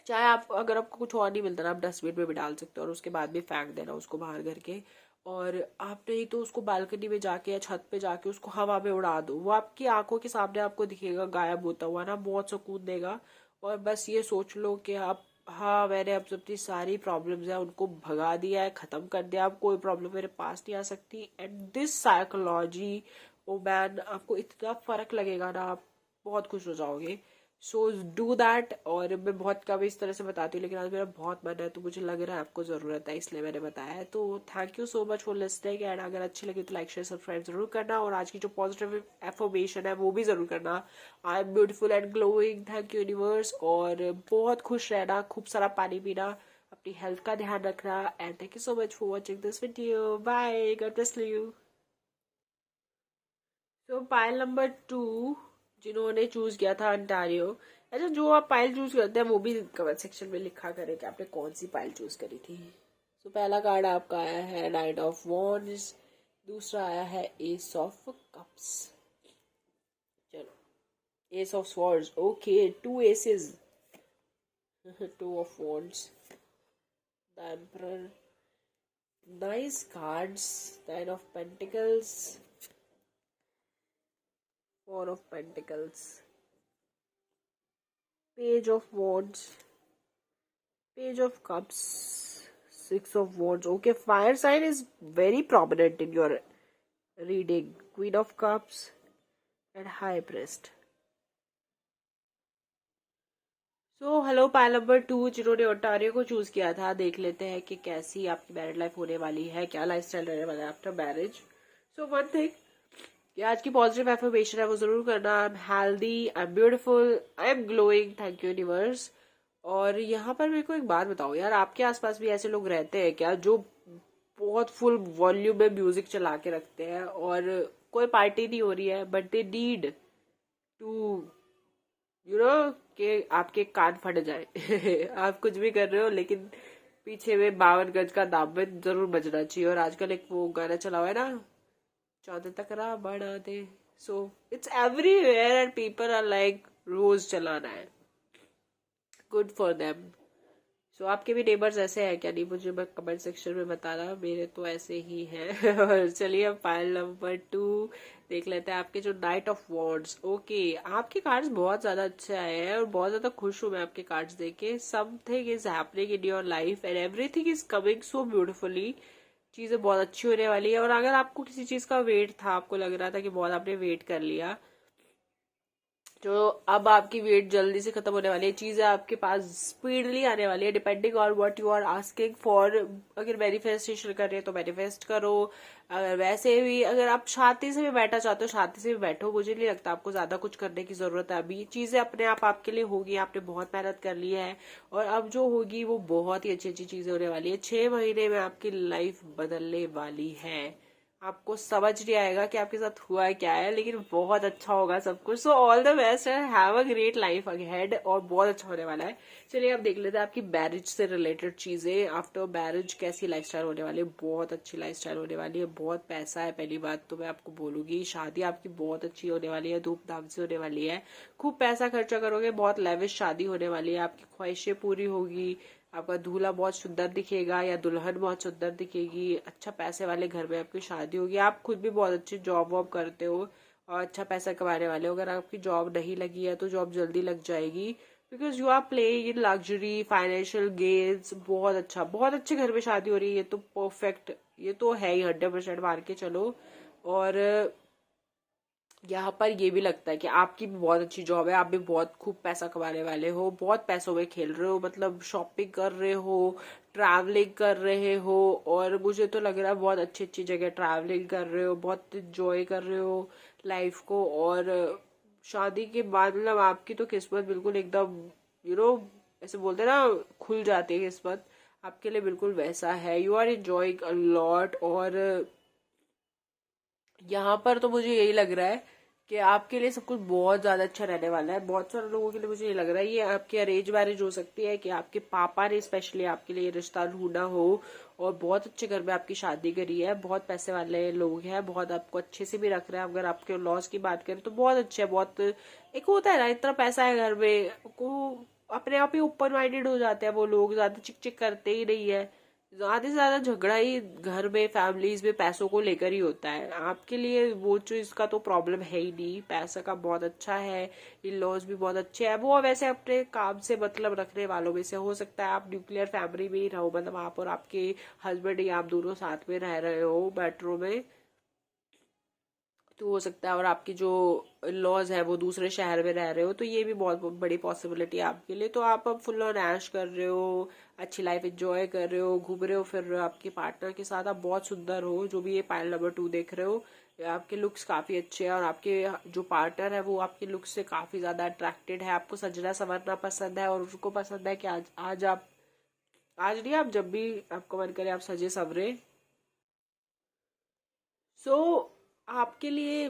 चाहे आप अगर आपको कुछ और नहीं मिलता ना, आप डस्टबिन में भी डाल सकते हो और उसके बाद भी फेंक देना उसको बाहर करके। और आप नहीं तो उसको बालकनी में जाके या छत पे जाके उसको हवा में उड़ा दो, वो आपकी आंखों के सामने आपको दिखेगा गायब होता हुआ ना, बहुत सुकून देगा। और बस ये सोच लो कि आप, हाँ मैंने अब अपनी सारी प्रॉब्लम्स है उनको भगा दिया है, खत्म कर दिया, अब कोई प्रॉब्लम मेरे पास नहीं आ सकती। And this psychology, oh man, आपको इतना फर्क लगेगा ना, आप बहुत खुश हो जाओगे। So do that. और मैं बहुत कम इस तरह से बताती हूँ, लेकिन आज मेरा बहुत मन है तो मुझे लग रहा है आपको जरूरत है, इसलिए मैंने बताया है। तो thank you so much for listening. And अगर अच्छी लगी तो लाइक शेयर सब्सक्राइब जरूर करना, और आज की जो पॉजिटिव एफर्मेशन है वो भी जरूर करना। I am beautiful and glowing, thank you universe. और बहुत खुश रहना, खूब सारा पानी पीना, अपनी हेल्थ का ध्यान रखना। And thank you so much for watching this video, bye, God bless you. तो पाइल नंबर 2 जिन्होंने चूज किया था अंटारियो। अच्छा, जो आप पाइल चूज करते हैं वो भी कमेंट सेक्शन में लिखा करें कि आपने कौन सी पाइल चूज करी थी। तो पहला कार्ड आपका आया है नाइट ऑफ वॉन्ड्स, दूसरा आया है एस ऑफ कप्स। चलो, ace of swords, okay, 2 aces, 2 of wands, the emperor, nice cards, 9 of pentacles, 4 of Pentacles, Page of Wands, Page of Cups, 6 of Wands. Okay, fire sign is very prominent in your reading. Queen of Cups and High Priest. So, hello pile number 2 जिन्होंने Ontario को choose किया था। देख लेते हैं कि कैसी आपकी मैरिड लाइफ होने वाली है, क्या लाइफस्टाइल रहने वाला है after marriage. So one thing, ये आज की पॉजिटिव एफर्मेशन है वो जरूर करना। I am healthy, I am beautiful, I am glowing, thank you universe. और यहाँ पर मेरे को एक बात बताओ यार, आपके आसपास भी ऐसे लोग रहते हैं क्या जो बहुत फुल वॉल्यूम में म्यूजिक चला के रखते हैं, और कोई पार्टी नहीं हो रही है बट दे नीड टू कि आपके कान फट जाए आप कुछ भी कर रहे हो लेकिन पीछे में 52 गज का दामन जरूर बजना चाहिए। और आजकल एक वो गाना चला हुआ है ना, चौथे तक राह बढ़ा दे, so it's everywhere and people are like रोज चलाना है, गुड फॉर देम। सो आपके भी नेबर्स ऐसे हैं क्या? नहीं मुझे मैं कमेंट सेक्शन में बताना, मेरे तो ऐसे ही हैं और चलिए अब फाइल नंबर 2 देख लेते हैं, आपके जो नाइट ऑफ वॉन्ड्स। ओके, आपके कार्ड्स बहुत ज्यादा अच्छे आए हैं और बहुत ज्यादा खुश हूं मैं आपके कार्ड्स देख के। Something is happening in your life and everything is coming so beautifully. चीजें बहुत अच्छी होने वाली है, और अगर आपको किसी चीज का वेट था, आपको लग रहा था कि बहुत आपने वेट कर लिया, तो अब आपकी वेट जल्दी से खत्म होने वाली है, चीजें आपके पास स्पीडली आने वाली है, depending on what you are asking for. अगर मैनिफेस्टेशन कर रहे हो तो मैनिफेस्ट करो, अगर वैसे भी अगर आप शांति से भी बैठा चाहते हो शांति से भी बैठो। मुझे नहीं लगता आपको ज्यादा कुछ करने की जरूरत है, अभी चीजें अपने आप आपके लिए होगी, आपने बहुत मेहनत कर ली है, और अब जो होगी वो बहुत ही अच्छी अच्छी चीजें होने वाली है। 6 महीने में आपकी लाइफ बदलने वाली है, आपको समझ नहीं आएगा कि आपके साथ हुआ क्या है, लेकिन बहुत अच्छा होगा सब कुछ। So all the best and have a great life ahead, और बहुत अच्छा होने वाला है। चलिए अब देख लेते हैं आपकी मैरिज से रिलेटेड चीजें। आफ्टर मैरिज कैसी लाइफस्टाइल होने वाली है? बहुत अच्छी लाइफस्टाइल होने वाली है, बहुत पैसा है। पहली बात तो मैं आपको बोलूंगी, शादी आपकी बहुत अच्छी होने वाली है, धूमधाम से होने वाली है, खूब पैसा खर्चा करोगे, बहुत लेविश शादी होने वाली है, आपकी ख्वाहिशें पूरी होगी, आपका दूल्हा बहुत सुंदर दिखेगा या दुल्हन बहुत सुंदर दिखेगी, अच्छा पैसे वाले घर में आपकी शादी होगी, आप खुद भी बहुत अच्छी जॉब वॉब करते हो और अच्छा पैसा कमाने वाले हो। अगर आपकी जॉब नहीं लगी है तो जॉब जल्दी लग जाएगी, because you are playing in luxury financial gains. बहुत अच्छे घर में शादी हो रही है, ये तो परफेक्ट, ये तो है ही 100% मान के चलो। और यहाँ पर ये भी लगता है कि आपकी भी बहुत अच्छी जॉब है, आप भी बहुत खूब पैसा कमाने वाले हो, बहुत पैसों में खेल रहे हो, मतलब शॉपिंग कर रहे हो, ट्रैवलिंग कर रहे हो, और मुझे तो लग रहा है बहुत अच्छी अच्छी जगह ट्रैवलिंग कर रहे हो, बहुत इंजॉय कर रहे हो लाइफ को। और शादी के बाद मतलब आपकी तो किस्मत बिल्कुल एकदम ऐसे बोलते हैं ना, खुल जाती है किस्मत, आपके लिए बिल्कुल वैसा है। You are enjoying a lot, और यहाँ पर तो मुझे यही लग रहा है कि आपके लिए सब कुछ बहुत ज्यादा अच्छा रहने वाला है। बहुत सारे लोगों के लिए मुझे ये लग रहा है ये आपकी अरेंज मैरिज हो सकती है, कि आपके पापा ने स्पेशली आपके लिए रिश्ता ढूंढा हो और बहुत अच्छे घर में आपकी शादी करी है, बहुत पैसे वाले लोग हैं, बहुत आपको अच्छे से भी रख रहे हैं। अगर आपके लॉस की बात करें तो बहुत अच्छे है, बहुत एक होता है ना, इतना पैसा है घर में, को अपने आप ही ओपन माइंडेड हो जाते हैं वो लोग, ज्यादा चिक चिक करते ही नहीं है। ज्यादा से ज्यादा झगड़ा ही घर में फैमिलीज में पैसों को लेकर ही होता है। आपके लिए वो चीज का तो प्रॉब्लम है ही नहीं, पैसा का बहुत अच्छा है, इन लॉज भी बहुत अच्छे हैं। वो वैसे अपने काम से मतलब रखने वालों में से हो सकता है आप न्यूक्लियर फैमिली में ही रहो, मतलब आप और आपके हस्बैंड या आप दोनों साथ में रह रहे हो बेडरूम में, तो हो सकता है। और आपकी जो लॉज है वो दूसरे शहर में रह रहे हो, तो ये भी बहुत बड़ी पॉसिबिलिटी है आपके लिए। तो आप अब फुल ऑन ऐश कर रहे हो, अच्छी लाइफ एंजॉय कर रहे हो, घूम रहे हो फिर रहे हो आपके पार्टनर के साथ, आप बहुत सुंदर हो। जो भी ये पाइल नंबर 2 देख रहे हो, आपके लुक्स काफी अच्छे हैं, और आपके जो पार्टनर है वो आपके लुक्स से काफी ज्यादा अट्रैक्टेड है, आपको सजना संवरना पसंद है, और उसको पसंद है कि आज आप, आज नहीं, आप जब भी आपको मन करे आप सजे सवरे। सो आपके लिए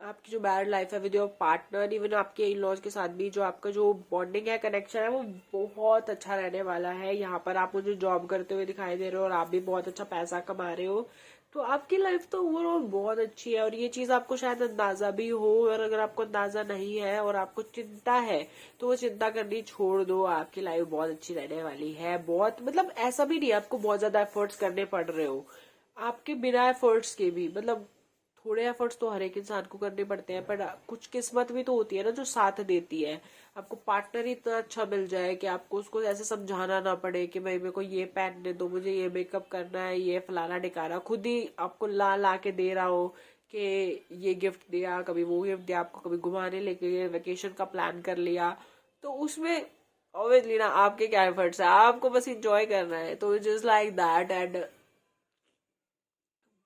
आपकी जो मैरिड लाइफ है विद योर पार्टनर, इवन आपके इन लॉज के साथ भी जो आपका जो बॉन्डिंग है, कनेक्शन है, वो बहुत अच्छा रहने वाला है। यहाँ पर आप मुझे जॉब करते हुए दिखाई दे रहे हो और आप भी बहुत अच्छा पैसा कमा रहे हो, तो आपकी लाइफ तो ओवरऑल बहुत अच्छी है। और ये चीज आपको शायद अंदाजा भी हो, और अगर आपको अंदाजा नहीं है और आपको चिंता है तो वो चिंता करनी छोड़ दो, आपकी लाइफ बहुत अच्छी रहने वाली है। बहुत मतलब ऐसा भी नहीं आपको बहुत ज्यादा एफर्ट्स करने पड़ रहे हो, आपके बिना एफर्ट्स के भी, मतलब थोड़े एफर्ट्स तो हर एक इंसान को करने पड़ते हैं, पर कुछ किस्मत भी तो होती है ना जो साथ देती है। आपको पार्टनर ही इतना अच्छा मिल जाए कि आपको उसको ऐसे समझाना ना पड़े कि भाई मेरे को ये पहनने दो, मुझे ये मेकअप करना है, ये फलाना ढिकाना, खुद ही आपको ला ला के दे रहा हो कि ये गिफ्ट दिया, कभी वो गिफ्ट दिया, आपको कभी घुमाने लेके गए, वेकेशन का प्लान कर लिया, तो उसमें ऑब्वियसली ना आपके क्या एफर्ट्स है, आपको बस इंजॉय करना है। तो जस्ट लाइक दैट, एंड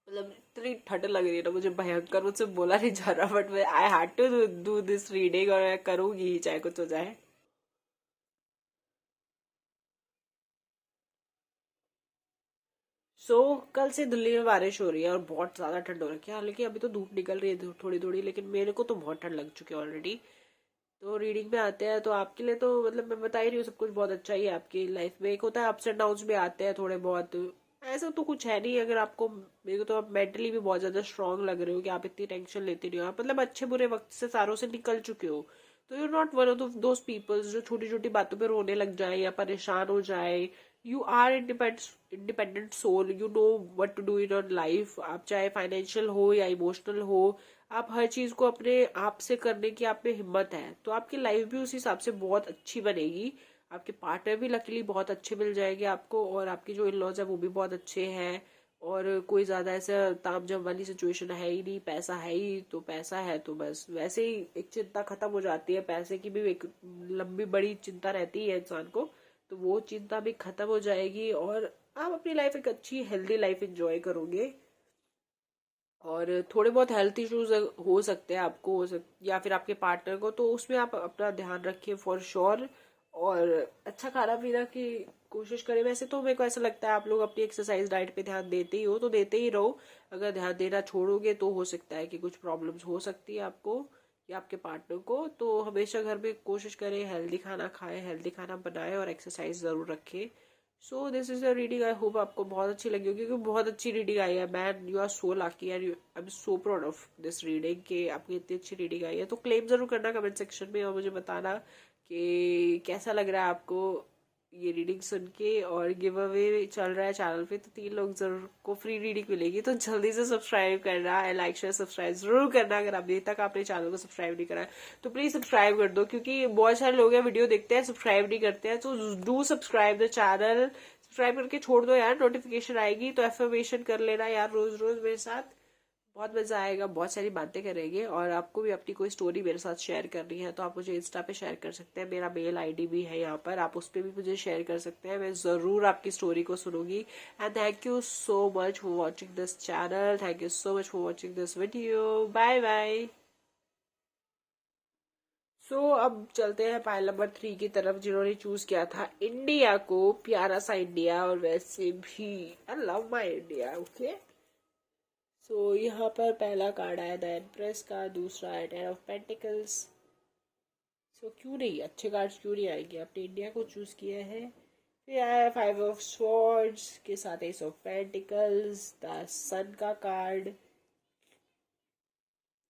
मतलब इतनी ठंड लग रही है ना मुझे भयंकर, मुझसे बोला नहीं जा रहा, but I had to do this reading, और मैं करूंगी ही चाहे कुछ हो जाए। कल से दिल्ली में बारिश हो रही है और बहुत ज्यादा ठंड हो रही है। हालांकि अभी तो धूप निकल रही है थोड़ी थोड़ी, लेकिन मेरे को तो बहुत ठंड लग चुकी है ऑलरेडी। तो रीडिंग में आते हैं, तो आपके लिए तो मतलब मैं बता ही रही हूँ, सब कुछ बहुत अच्छा ही है आपकी लाइफ में। एक होता है अप्स एंड डाउन्स भी आते हैं थोड़े बहुत, ऐसा तो कुछ है नहीं। अगर आपको, मेरे को तो आप मेंटली भी बहुत ज्यादा स्ट्रांग लग रहे हो कि आप इतनी टेंशन लेते नहीं हो, आप मतलब अच्छे बुरे वक्त से सारों से निकल चुके हो। तो you not one of those peoples जो छोटी छोटी बातों पे रोने लग जाए या परेशान हो जाए। You are independent soul, you know what to do in your life. आप चाहे फाइनेंशियल हो या इमोशनल हो, आप हर चीज को अपने आप से करने की आप में हिम्मत है, तो आपकी लाइफ भी उस हिसाब से बहुत अच्छी बनेगी। आपके पार्टनर भी लकीली बहुत अच्छे मिल जाएंगे आपको, और आपके जो इन लॉज है वो भी बहुत अच्छे हैं। और कोई ज्यादा ऐसा तामझाम वाली सिचुएशन है ही नहीं, पैसा है ही तो पैसा है तो बस वैसे ही एक चिंता खत्म हो जाती है। पैसे की भी एक लंबी बड़ी चिंता रहती है इंसान को, तो वो चिंता भी खत्म हो जाएगी और आप अपनी लाइफ एक अच्छी हेल्दी लाइफ एंजॉय करोगे। और थोड़े बहुत हेल्थ इश्यूज हो सकते हैं आपको, या फिर आपके पार्टनर को, तो उसमें आप अपना ध्यान रखिए फॉर श्योर। और अच्छा खाना पीना की कोशिश करें। वैसे तो मेरे को ऐसा लगता है आप लोग अपनी एक्सरसाइज डाइट पे ध्यान देते ही हो, तो देते ही रहो। अगर ध्यान देना छोड़ोगे तो हो सकता है कि कुछ प्रॉब्लम्स हो सकती है आपको या आपके पार्टनर को। तो हमेशा घर में कोशिश करें हेल्दी खाना खाएं, हेल्दी खाना बनाएं और एक्सरसाइज जरूर रखें। So this is a reading, I hope आपको बहुत अच्छी लगी होगी, क्योंकि बहुत अच्छी रीडिंग आई है। Man, you are so lucky and I am so proud of this reading कि आपकी इतनी अच्छी रीडिंग आई है। तो क्लेम जरूर करना कमेंट सेक्शन में और मुझे बताना कि कैसा लग रहा है आपको ये रीडिंग सुन के। और गिव अवे चल रहा है चैनल पे, तो 3 लोग जरूर को फ्री रीडिंग मिलेगी, तो जल्दी से सब्सक्राइब करना है, लाइक शेयर सब्सक्राइब जरूर करना। अगर अभी तक आपने चैनल को सब्सक्राइब नहीं करा है तो प्लीज सब्सक्राइब कर दो, क्योंकि बहुत सारे लोग हैं वीडियो देखते हैं सब्सक्राइब नहीं करते हैं। तो do subscribe the channel, subscribe करके छोड़ दो यार, नोटिफिकेशन आएगी तो एफर्मेशन कर लेना यार रोज रोज मेरे साथ। बहुत मजा आएगा, बहुत सारी बातें करेंगे। और आपको भी अपनी कोई स्टोरी मेरे साथ शेयर करनी है तो आप मुझे इंस्टा पे शेयर कर सकते हैं, मेरा मेल आईडी भी है यहाँ पर, आप उस पर भी मुझे शेयर कर सकते हैं। मैं जरूर आपकी स्टोरी को सुनूंगी। And thank you so much for watching this channel, thank you so much for watching this video, bye bye. अब चलते हैं पाइल नंबर 3 की तरफ, जिन्होंने चूज किया था इंडिया को, प्यारा सा इंडिया। और वैसे भी I love my India, okay. यहाँ पर पहला कार्ड आया द एम्प्रेस का, दूसरा है टेन ऑफ पेंटिकल्स। क्यों नहीं, अच्छे कार्ड्स क्यों नहीं आएंगे, आपने इंडिया को चूज किया है। फिर आया 5 ऑफ स्वॉर्ड्स के साथ एस ऑफ पेंटिकल्स, द सन का card,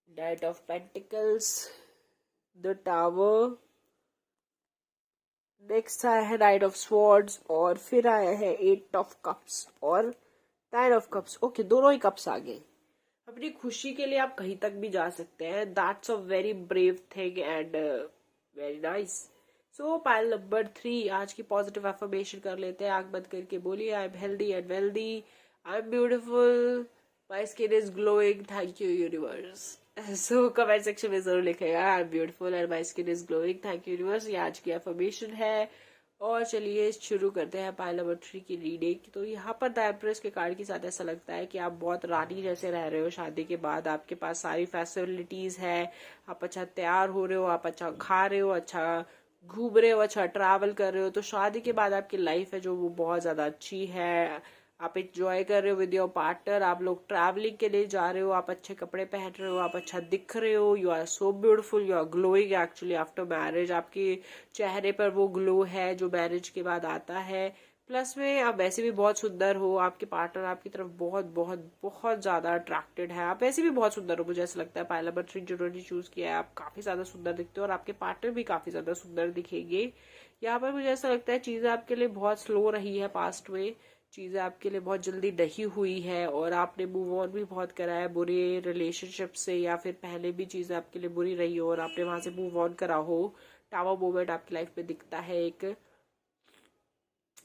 night of pentacles, the tower, next आया है नाइट ऑफ स्वॉर्ड्स, और फिर आया है 8 ऑफ कप्स और 9 ऑफ कप्स। ओके, दोनों ही कप्स आ गए। अपनी खुशी के लिए आप कहीं तक भी जा सकते हैं, that's a very brave thing and very nice. Pile number 3, आज की पॉजिटिव अफर्मेशन कर लेते हैं। आंख बंद करके बोलिए, I am healthy and wealthy, I am beautiful, my skin is glowing, thank you universe. Comment section में जरूर लिखेगा आई am beautiful and my skin is glowing, thank you universe. ये आज की अफर्मेशन है। और चलिए शुरू करते हैं पाइल नंबर 3 की रीडिंग। तो यहाँ पर द एम्प्रेस के कार्ड के साथ ऐसा लगता है कि आप बहुत रानी जैसे रह रहे हो शादी के बाद, आपके पास सारी फैसिलिटीज है, आप अच्छा तैयार हो रहे हो, आप अच्छा खा रहे हो, अच्छा घूम रहे हो, अच्छा ट्रैवल कर रहे हो। तो शादी के बाद आपकी लाइफ है जो वो बहुत ज्यादा अच्छी है, आप इंजॉय कर रहे हो विद योर पार्टनर, आप लोग ट्रैवलिंग के लिए जा रहे हो, आप अच्छे कपड़े पहन रहे हो, आप अच्छा दिख रहे हो, you are so beautiful, you are glowing actually after marriage. आपके चेहरे पर वो ग्लो है जो मैरिज के बाद आता है। प्लस में आप वैसे भी बहुत सुंदर हो, आपके पार्टनर आपकी तरफ बहुत बहुत बहुत ज्यादा अट्रैक्टेड है, आप वैसे भी बहुत सुंदर हो। मुझे ऐसा लगता है पाइल नंबर 3 जिन्होंने चूज किया है, आप काफी ज्यादा सुंदर दिखते हो और आपके पार्टनर भी काफी ज्यादा सुंदर दिखेंगे। यहाँ पर मुझे ऐसा लगता है चीजें आपके लिए बहुत स्लो रही है पास्ट में, चीजें आपके लिए बहुत जल्दी नहीं हुई है, और आपने मूव ऑन भी बहुत करा है बुरे रिलेशनशिप से, या फिर पहले भी चीजें आपके लिए बुरी रही हो और आपने वहां से मूव ऑन करा हो। टावर मोमेंट आपकी लाइफ में दिखता है एक।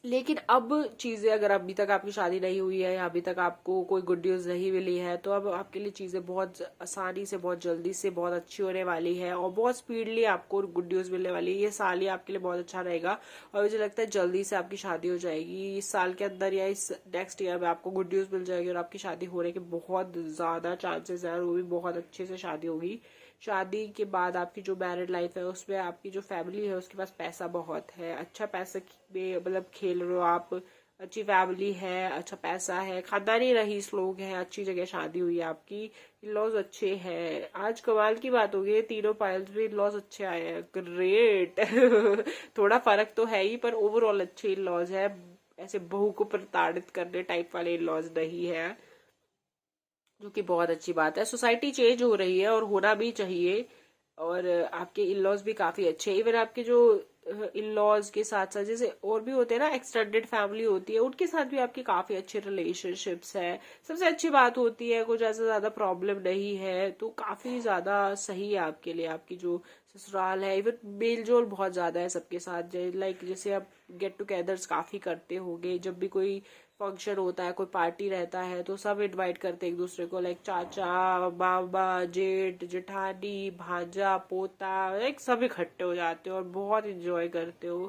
लेकिन अब चीजें, अगर अभी तक आपकी शादी नहीं हुई है या अभी तक आपको कोई गुड न्यूज नहीं मिली है, तो अब आपके लिए चीजें बहुत आसानी से, बहुत जल्दी से बहुत अच्छी होने वाली है और बहुत स्पीडली आपको गुड न्यूज मिलने वाली है। ये साल ही आपके लिए बहुत अच्छा रहेगा और मुझे लगता है जल्दी से आपकी शादी हो जाएगी इस साल के अंदर या इस नेक्स्ट ईयर में आपको गुड न्यूज मिल जाएगी और आपकी शादी होने के बहुत ज्यादा चांसेस है, वो भी बहुत अच्छे से शादी होगी। शादी के बाद आपकी जो मैरिड लाइफ है उसमें आपकी जो फैमिली है उसके पास पैसा बहुत है, अच्छा पैसा में मतलब खेल रहे हो आप, अच्छी फैमिली है, अच्छा पैसा है, खानदानी रईस लोग हैं, अच्छी जगह शादी हुई है आपकी, इन-लॉज अच्छे हैं। आज कमाल की बात हो गई, तीनों पायल्स में इन-लॉज अच्छे आए हैं, ग्रेट। थोड़ा फर्क तो है ही, पर ओवरऑल अच्छे इन-लॉज है, ऐसे बहू को प्रताड़ित करने टाइप वाले इन-लॉज नहीं है, जो कि बहुत अच्छी बात है। सोसाइटी चेंज हो रही है और होना भी चाहिए। और आपके इन लॉज भी काफी अच्छे हैं। इवन आपके जो इन लॉज के साथ साथ जैसे और भी होते हैं ना, एक्सटेंडेड फैमिली होती है, उनके साथ भी आपके काफी अच्छे रिलेशनशिप्स है। सबसे अच्छी बात होती है, कुछ ऐसा ज्यादा प्रॉब्लम नहीं है, तो काफी ज्यादा सही है आपके लिए। आपकी जो ससुराल है, इवन मेल जोल बहुत ज्यादा है सबके साथ। लाइक जैसे आप गेट टुगेदर्स काफी करते होगे, जब भी कोई फंक्शन होता है, कोई पार्टी रहता है, तो सब इनवाइट करते हैं एक दूसरे को, लाइक चाचा, बाबा, जेठ, जेठानी, भांजा, पोता, लाइक सब इकट्ठे हो जाते हो और बहुत इंजॉय करते हो।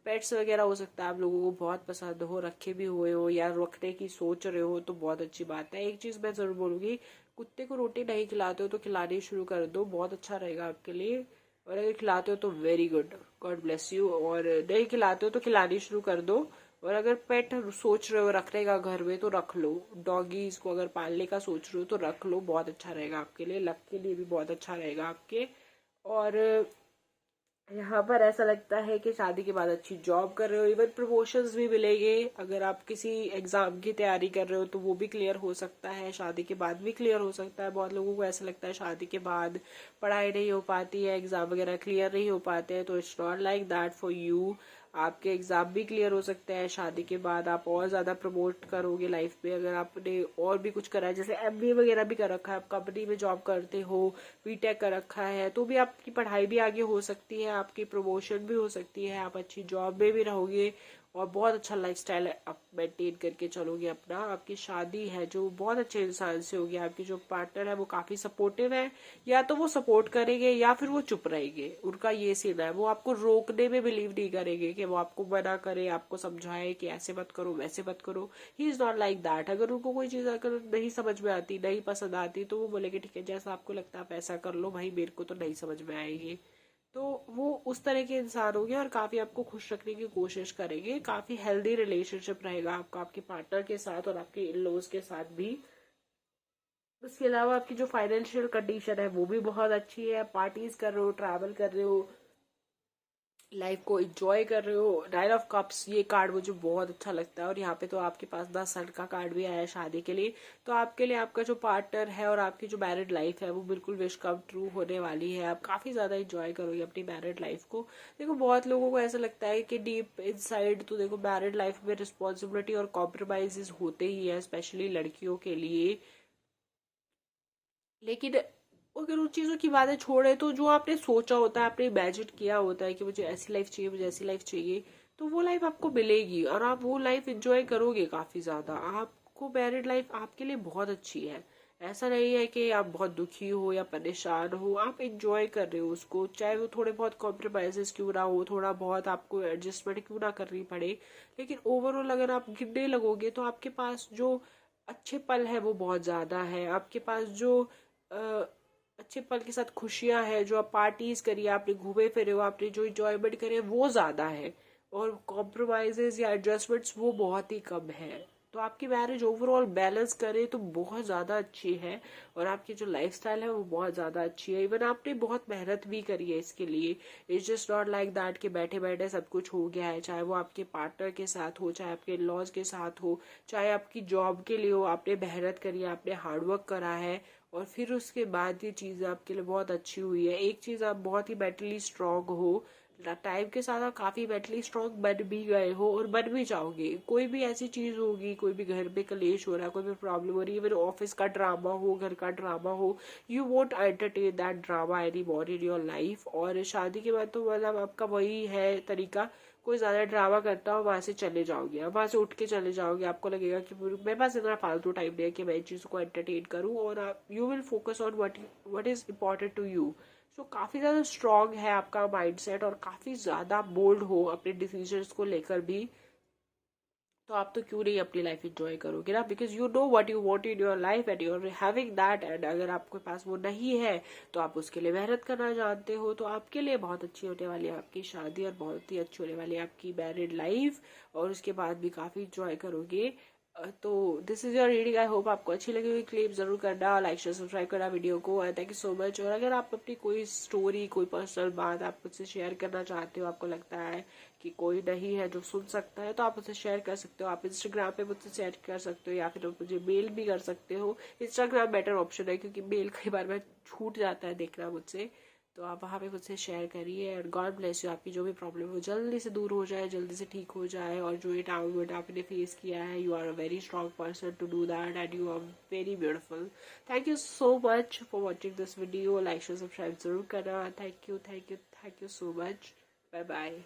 पेट्स वगैरह हो सकता है आप लोगों को बहुत पसंद हो, रखे भी हुए हो या रखने की सोच रहे हो, तो बहुत अच्छी बात है। एक चीज मैं जरूर बोलूंगी, कुत्ते को रोटी नहीं खिलाते हो तो खिलानी शुरू कर दो, बहुत अच्छा रहेगा आपके लिए। और अगर खिलाते हो तो very good, God bless you. और नहीं खिलाते हो तो खिलानी शुरू कर दो। और अगर पेट सोच रहे हो रखने का घर में तो रख लो। डॉगीज को अगर पालने का सोच रहे हो तो रख लो, बहुत अच्छा रहेगा आपके लिए, लक के लिए भी बहुत अच्छा रहेगा आपके। और यहाँ पर ऐसा लगता है कि शादी के बाद अच्छी जॉब कर रहे हो, इवन प्रमोशंस भी मिलेंगे। अगर आप किसी एग्जाम की तैयारी कर रहे हो तो वो भी क्लियर हो सकता है, शादी के बाद भी क्लियर हो सकता है। बहुत लोगों को ऐसा लगता है शादी के बाद पढ़ाई नहीं हो पाती है, एग्जाम वगैरह क्लियर नहीं हो पाते हैं, तो it's not like that for you. आपके एग्जाम भी क्लियर हो सकते हैं शादी के बाद, आप और ज्यादा प्रमोट करोगे लाइफ में। अगर आपने और भी कुछ करा है, जैसे एमबीए वगैरह भी कर रखा है, आप कंपनी में जॉब करते हो, बीटेक कर रखा है, तो भी आपकी पढ़ाई भी आगे हो सकती है, आपकी प्रमोशन भी हो सकती है, आप अच्छी जॉब में भी रहोगे और बहुत अच्छा लाइफस्टाइल आप मेंटेन करके चलोगे अपना। आपकी शादी है जो बहुत अच्छे इंसान से होगी, आपकी जो पार्टनर है वो काफी सपोर्टिव है, या तो वो सपोर्ट करेंगे या फिर वो चुप रहेंगे, उनका ये सीन है। वो आपको रोकने में बिलीव नहीं करेंगे कि वो आपको मना करे, आपको समझाए कि ऐसे मत करो वैसे मत करो। He is not like that. अगर उनको कोई चीज अगर नहीं समझ में आती, नहीं पसंद आती, तो वो बोलेंगे ठीक है, जैसा आपको लगता है आप ऐसा कर लो भाई, मेरे को तो नहीं समझ में आएगी। तो वो उस तरह के इंसान होंगे और काफी आपको खुश रखने की कोशिश करेंगे। काफी हेल्दी रिलेशनशिप रहेगा आपका आपके पार्टनर के साथ और आपके इन लॉज के साथ भी। उसके अलावा आपकी जो फाइनेंशियल कंडीशन है वो भी बहुत अच्छी है। पार्टीज कर रहे हो, ट्रैवल कर रहे हो, लाइफ को एंजॉय कर रहे हो। नाइन ऑफ कप्स ये कार्ड मुझे बहुत अच्छा लगता है, और यहाँ पे तो आपके पास 10 सन का कार्ड भी आया है शादी के लिए। तो आपके लिए आपका जो पार्टनर है और आपकी जो मैरिड लाइफ है वो बिल्कुल विश कम ट्रू होने वाली है। आप काफी ज्यादा एंजॉय करोगे अपनी मैरिड लाइफ को। देखो बहुत लोगों को ऐसा लगता है कि डीप इनसाइड तो देखो मैरिड लाइफ में रिस्पॉन्सिबिलिटी और कॉम्प्रोमाइजेस होते ही है, स्पेशली लड़कियों के लिए। लेकिन अगर उन चीजों की बातें छोड़े तो जो आपने सोचा होता है, आपने इमेजिन किया होता है कि मुझे ऐसी लाइफ चाहिए, मुझे ऐसी लाइफ चाहिए, तो वो लाइफ आपको मिलेगी और आप वो लाइफ एंजॉय करोगे काफी ज्यादा। आपको मैरिड लाइफ आपके लिए बहुत अच्छी है। ऐसा नहीं है कि आप बहुत दुखी हो या परेशान हो, आप एंजॉय कर रहे हो उसको, चाहे वो थोड़े बहुत कॉम्प्रोमाइजेस क्यों ना हो, थोड़ा बहुत आपको एडजस्टमेंट क्यों ना करनी पड़े। लेकिन ओवरऑल अगर आप गिनने लगोगे तो आपके पास जो अच्छे पल है वो बहुत ज्यादा है। आपके पास जो अच्छे पल के साथ खुशियां हैं, जो आप पार्टीज करी, आपने घूमे फिरे हो, आपने जो इंजॉयमेंट करे वो ज्यादा है, और कॉम्प्रोमाइजेस या एडजस्टमेंट्स वो बहुत ही कम है। तो आपकी मैरिज ओवरऑल बैलेंस करे तो बहुत ज्यादा अच्छी है, और आपकी जो लाइफस्टाइल है वो बहुत ज्यादा अच्छी है। इवन आपने बहुत मेहनत भी करी है इसके लिए। It's just not like that कि बैठे बैठे सब कुछ हो गया है, चाहे वो आपके पार्टनर के साथ हो, चाहे आपके लॉज के साथ हो, चाहे आपकी जॉब के लिए हो। आपने मेहनत करी है, आपने हार्डवर्क करा है, और फिर उसके बाद ये चीज आपके लिए बहुत अच्छी हुई है। एक चीज, आप बहुत ही मेंटली स्ट्रांग हो, टाइम के साथ आप काफी मेंटली स्ट्रांग बन भी गए हो और बन भी जाओगे। कोई भी ऐसी चीज होगी, कोई भी घर में कलेश हो रहा है, कोई भी प्रॉब्लम हो रही है, फिर ऑफिस का ड्रामा हो, घर का ड्रामा हो, you won't entertain that drama any more in your life. और शादी के बाद तो मतलब आपका वही है तरीका, कोई ज्यादा ड्रामा करता हो वहां से चले जाओगे, अब वहां से उठ के चले जाओगे। आपको लगेगा कि मेरे पास इतना फालतू टाइम नहीं है कि मैं इन चीजों को एंटरटेन करूं, और आप you will focus on what is important to you. So काफी ज्यादा स्ट्रांग है आपका माइंडसेट, और काफी ज्यादा बोल्ड हो अपने डिसीजंस को लेकर भी। तो आप तो क्यों नहीं अपनी लाइफ एंजॉय करोगे ना, because you know what you want in your life and you are having that, and अगर आपके पास वो नहीं है तो आप उसके लिए मेहनत करना जानते हो, तो आपके लिए बहुत अच्छी होने वाली है आपकी शादी और बहुत ही अच्छी होने वाली है आपकी मैरिड लाइफ, और उसके बाद भी काफी इंजॉय करोगे। तो this is your reading. I hope आपको अच्छी लगी हुई क्लिप जरूर करना, लाइक शेयर सब्सक्राइब करना वीडियो को, and thank you so much. और अगर आप अपनी कोई स्टोरी, कोई पर्सनल बात आप मुझसे शेयर करना चाहते हो, आपको लगता है कि कोई नहीं है जो सुन सकता है, तो आप मुझसे शेयर कर सकते हो। आप इंस्टाग्राम पे मुझसे शेयर कर सकते हो या फिर आप मुझे मेल भी कर सकते हो। इंस्टाग्राम बेटर ऑप्शन है क्योंकि मेल कई बार मैं छूट जाता है देखना मुझसे, तो आप वहाँ पे मुझसे शेयर करिए। एंड गॉड ब्लेस यू, आपकी जो भी प्रॉब्लम हो जल्दी से दूर हो जाए, जल्दी से ठीक हो जाए, और जो ये डाउनवर्ड आपने फेस किया है, you are a very strong person to do that and you are very beautiful. Thank you so much for watching this video. Like share subscribe जरूर करना। Thank you so much. Bye bye.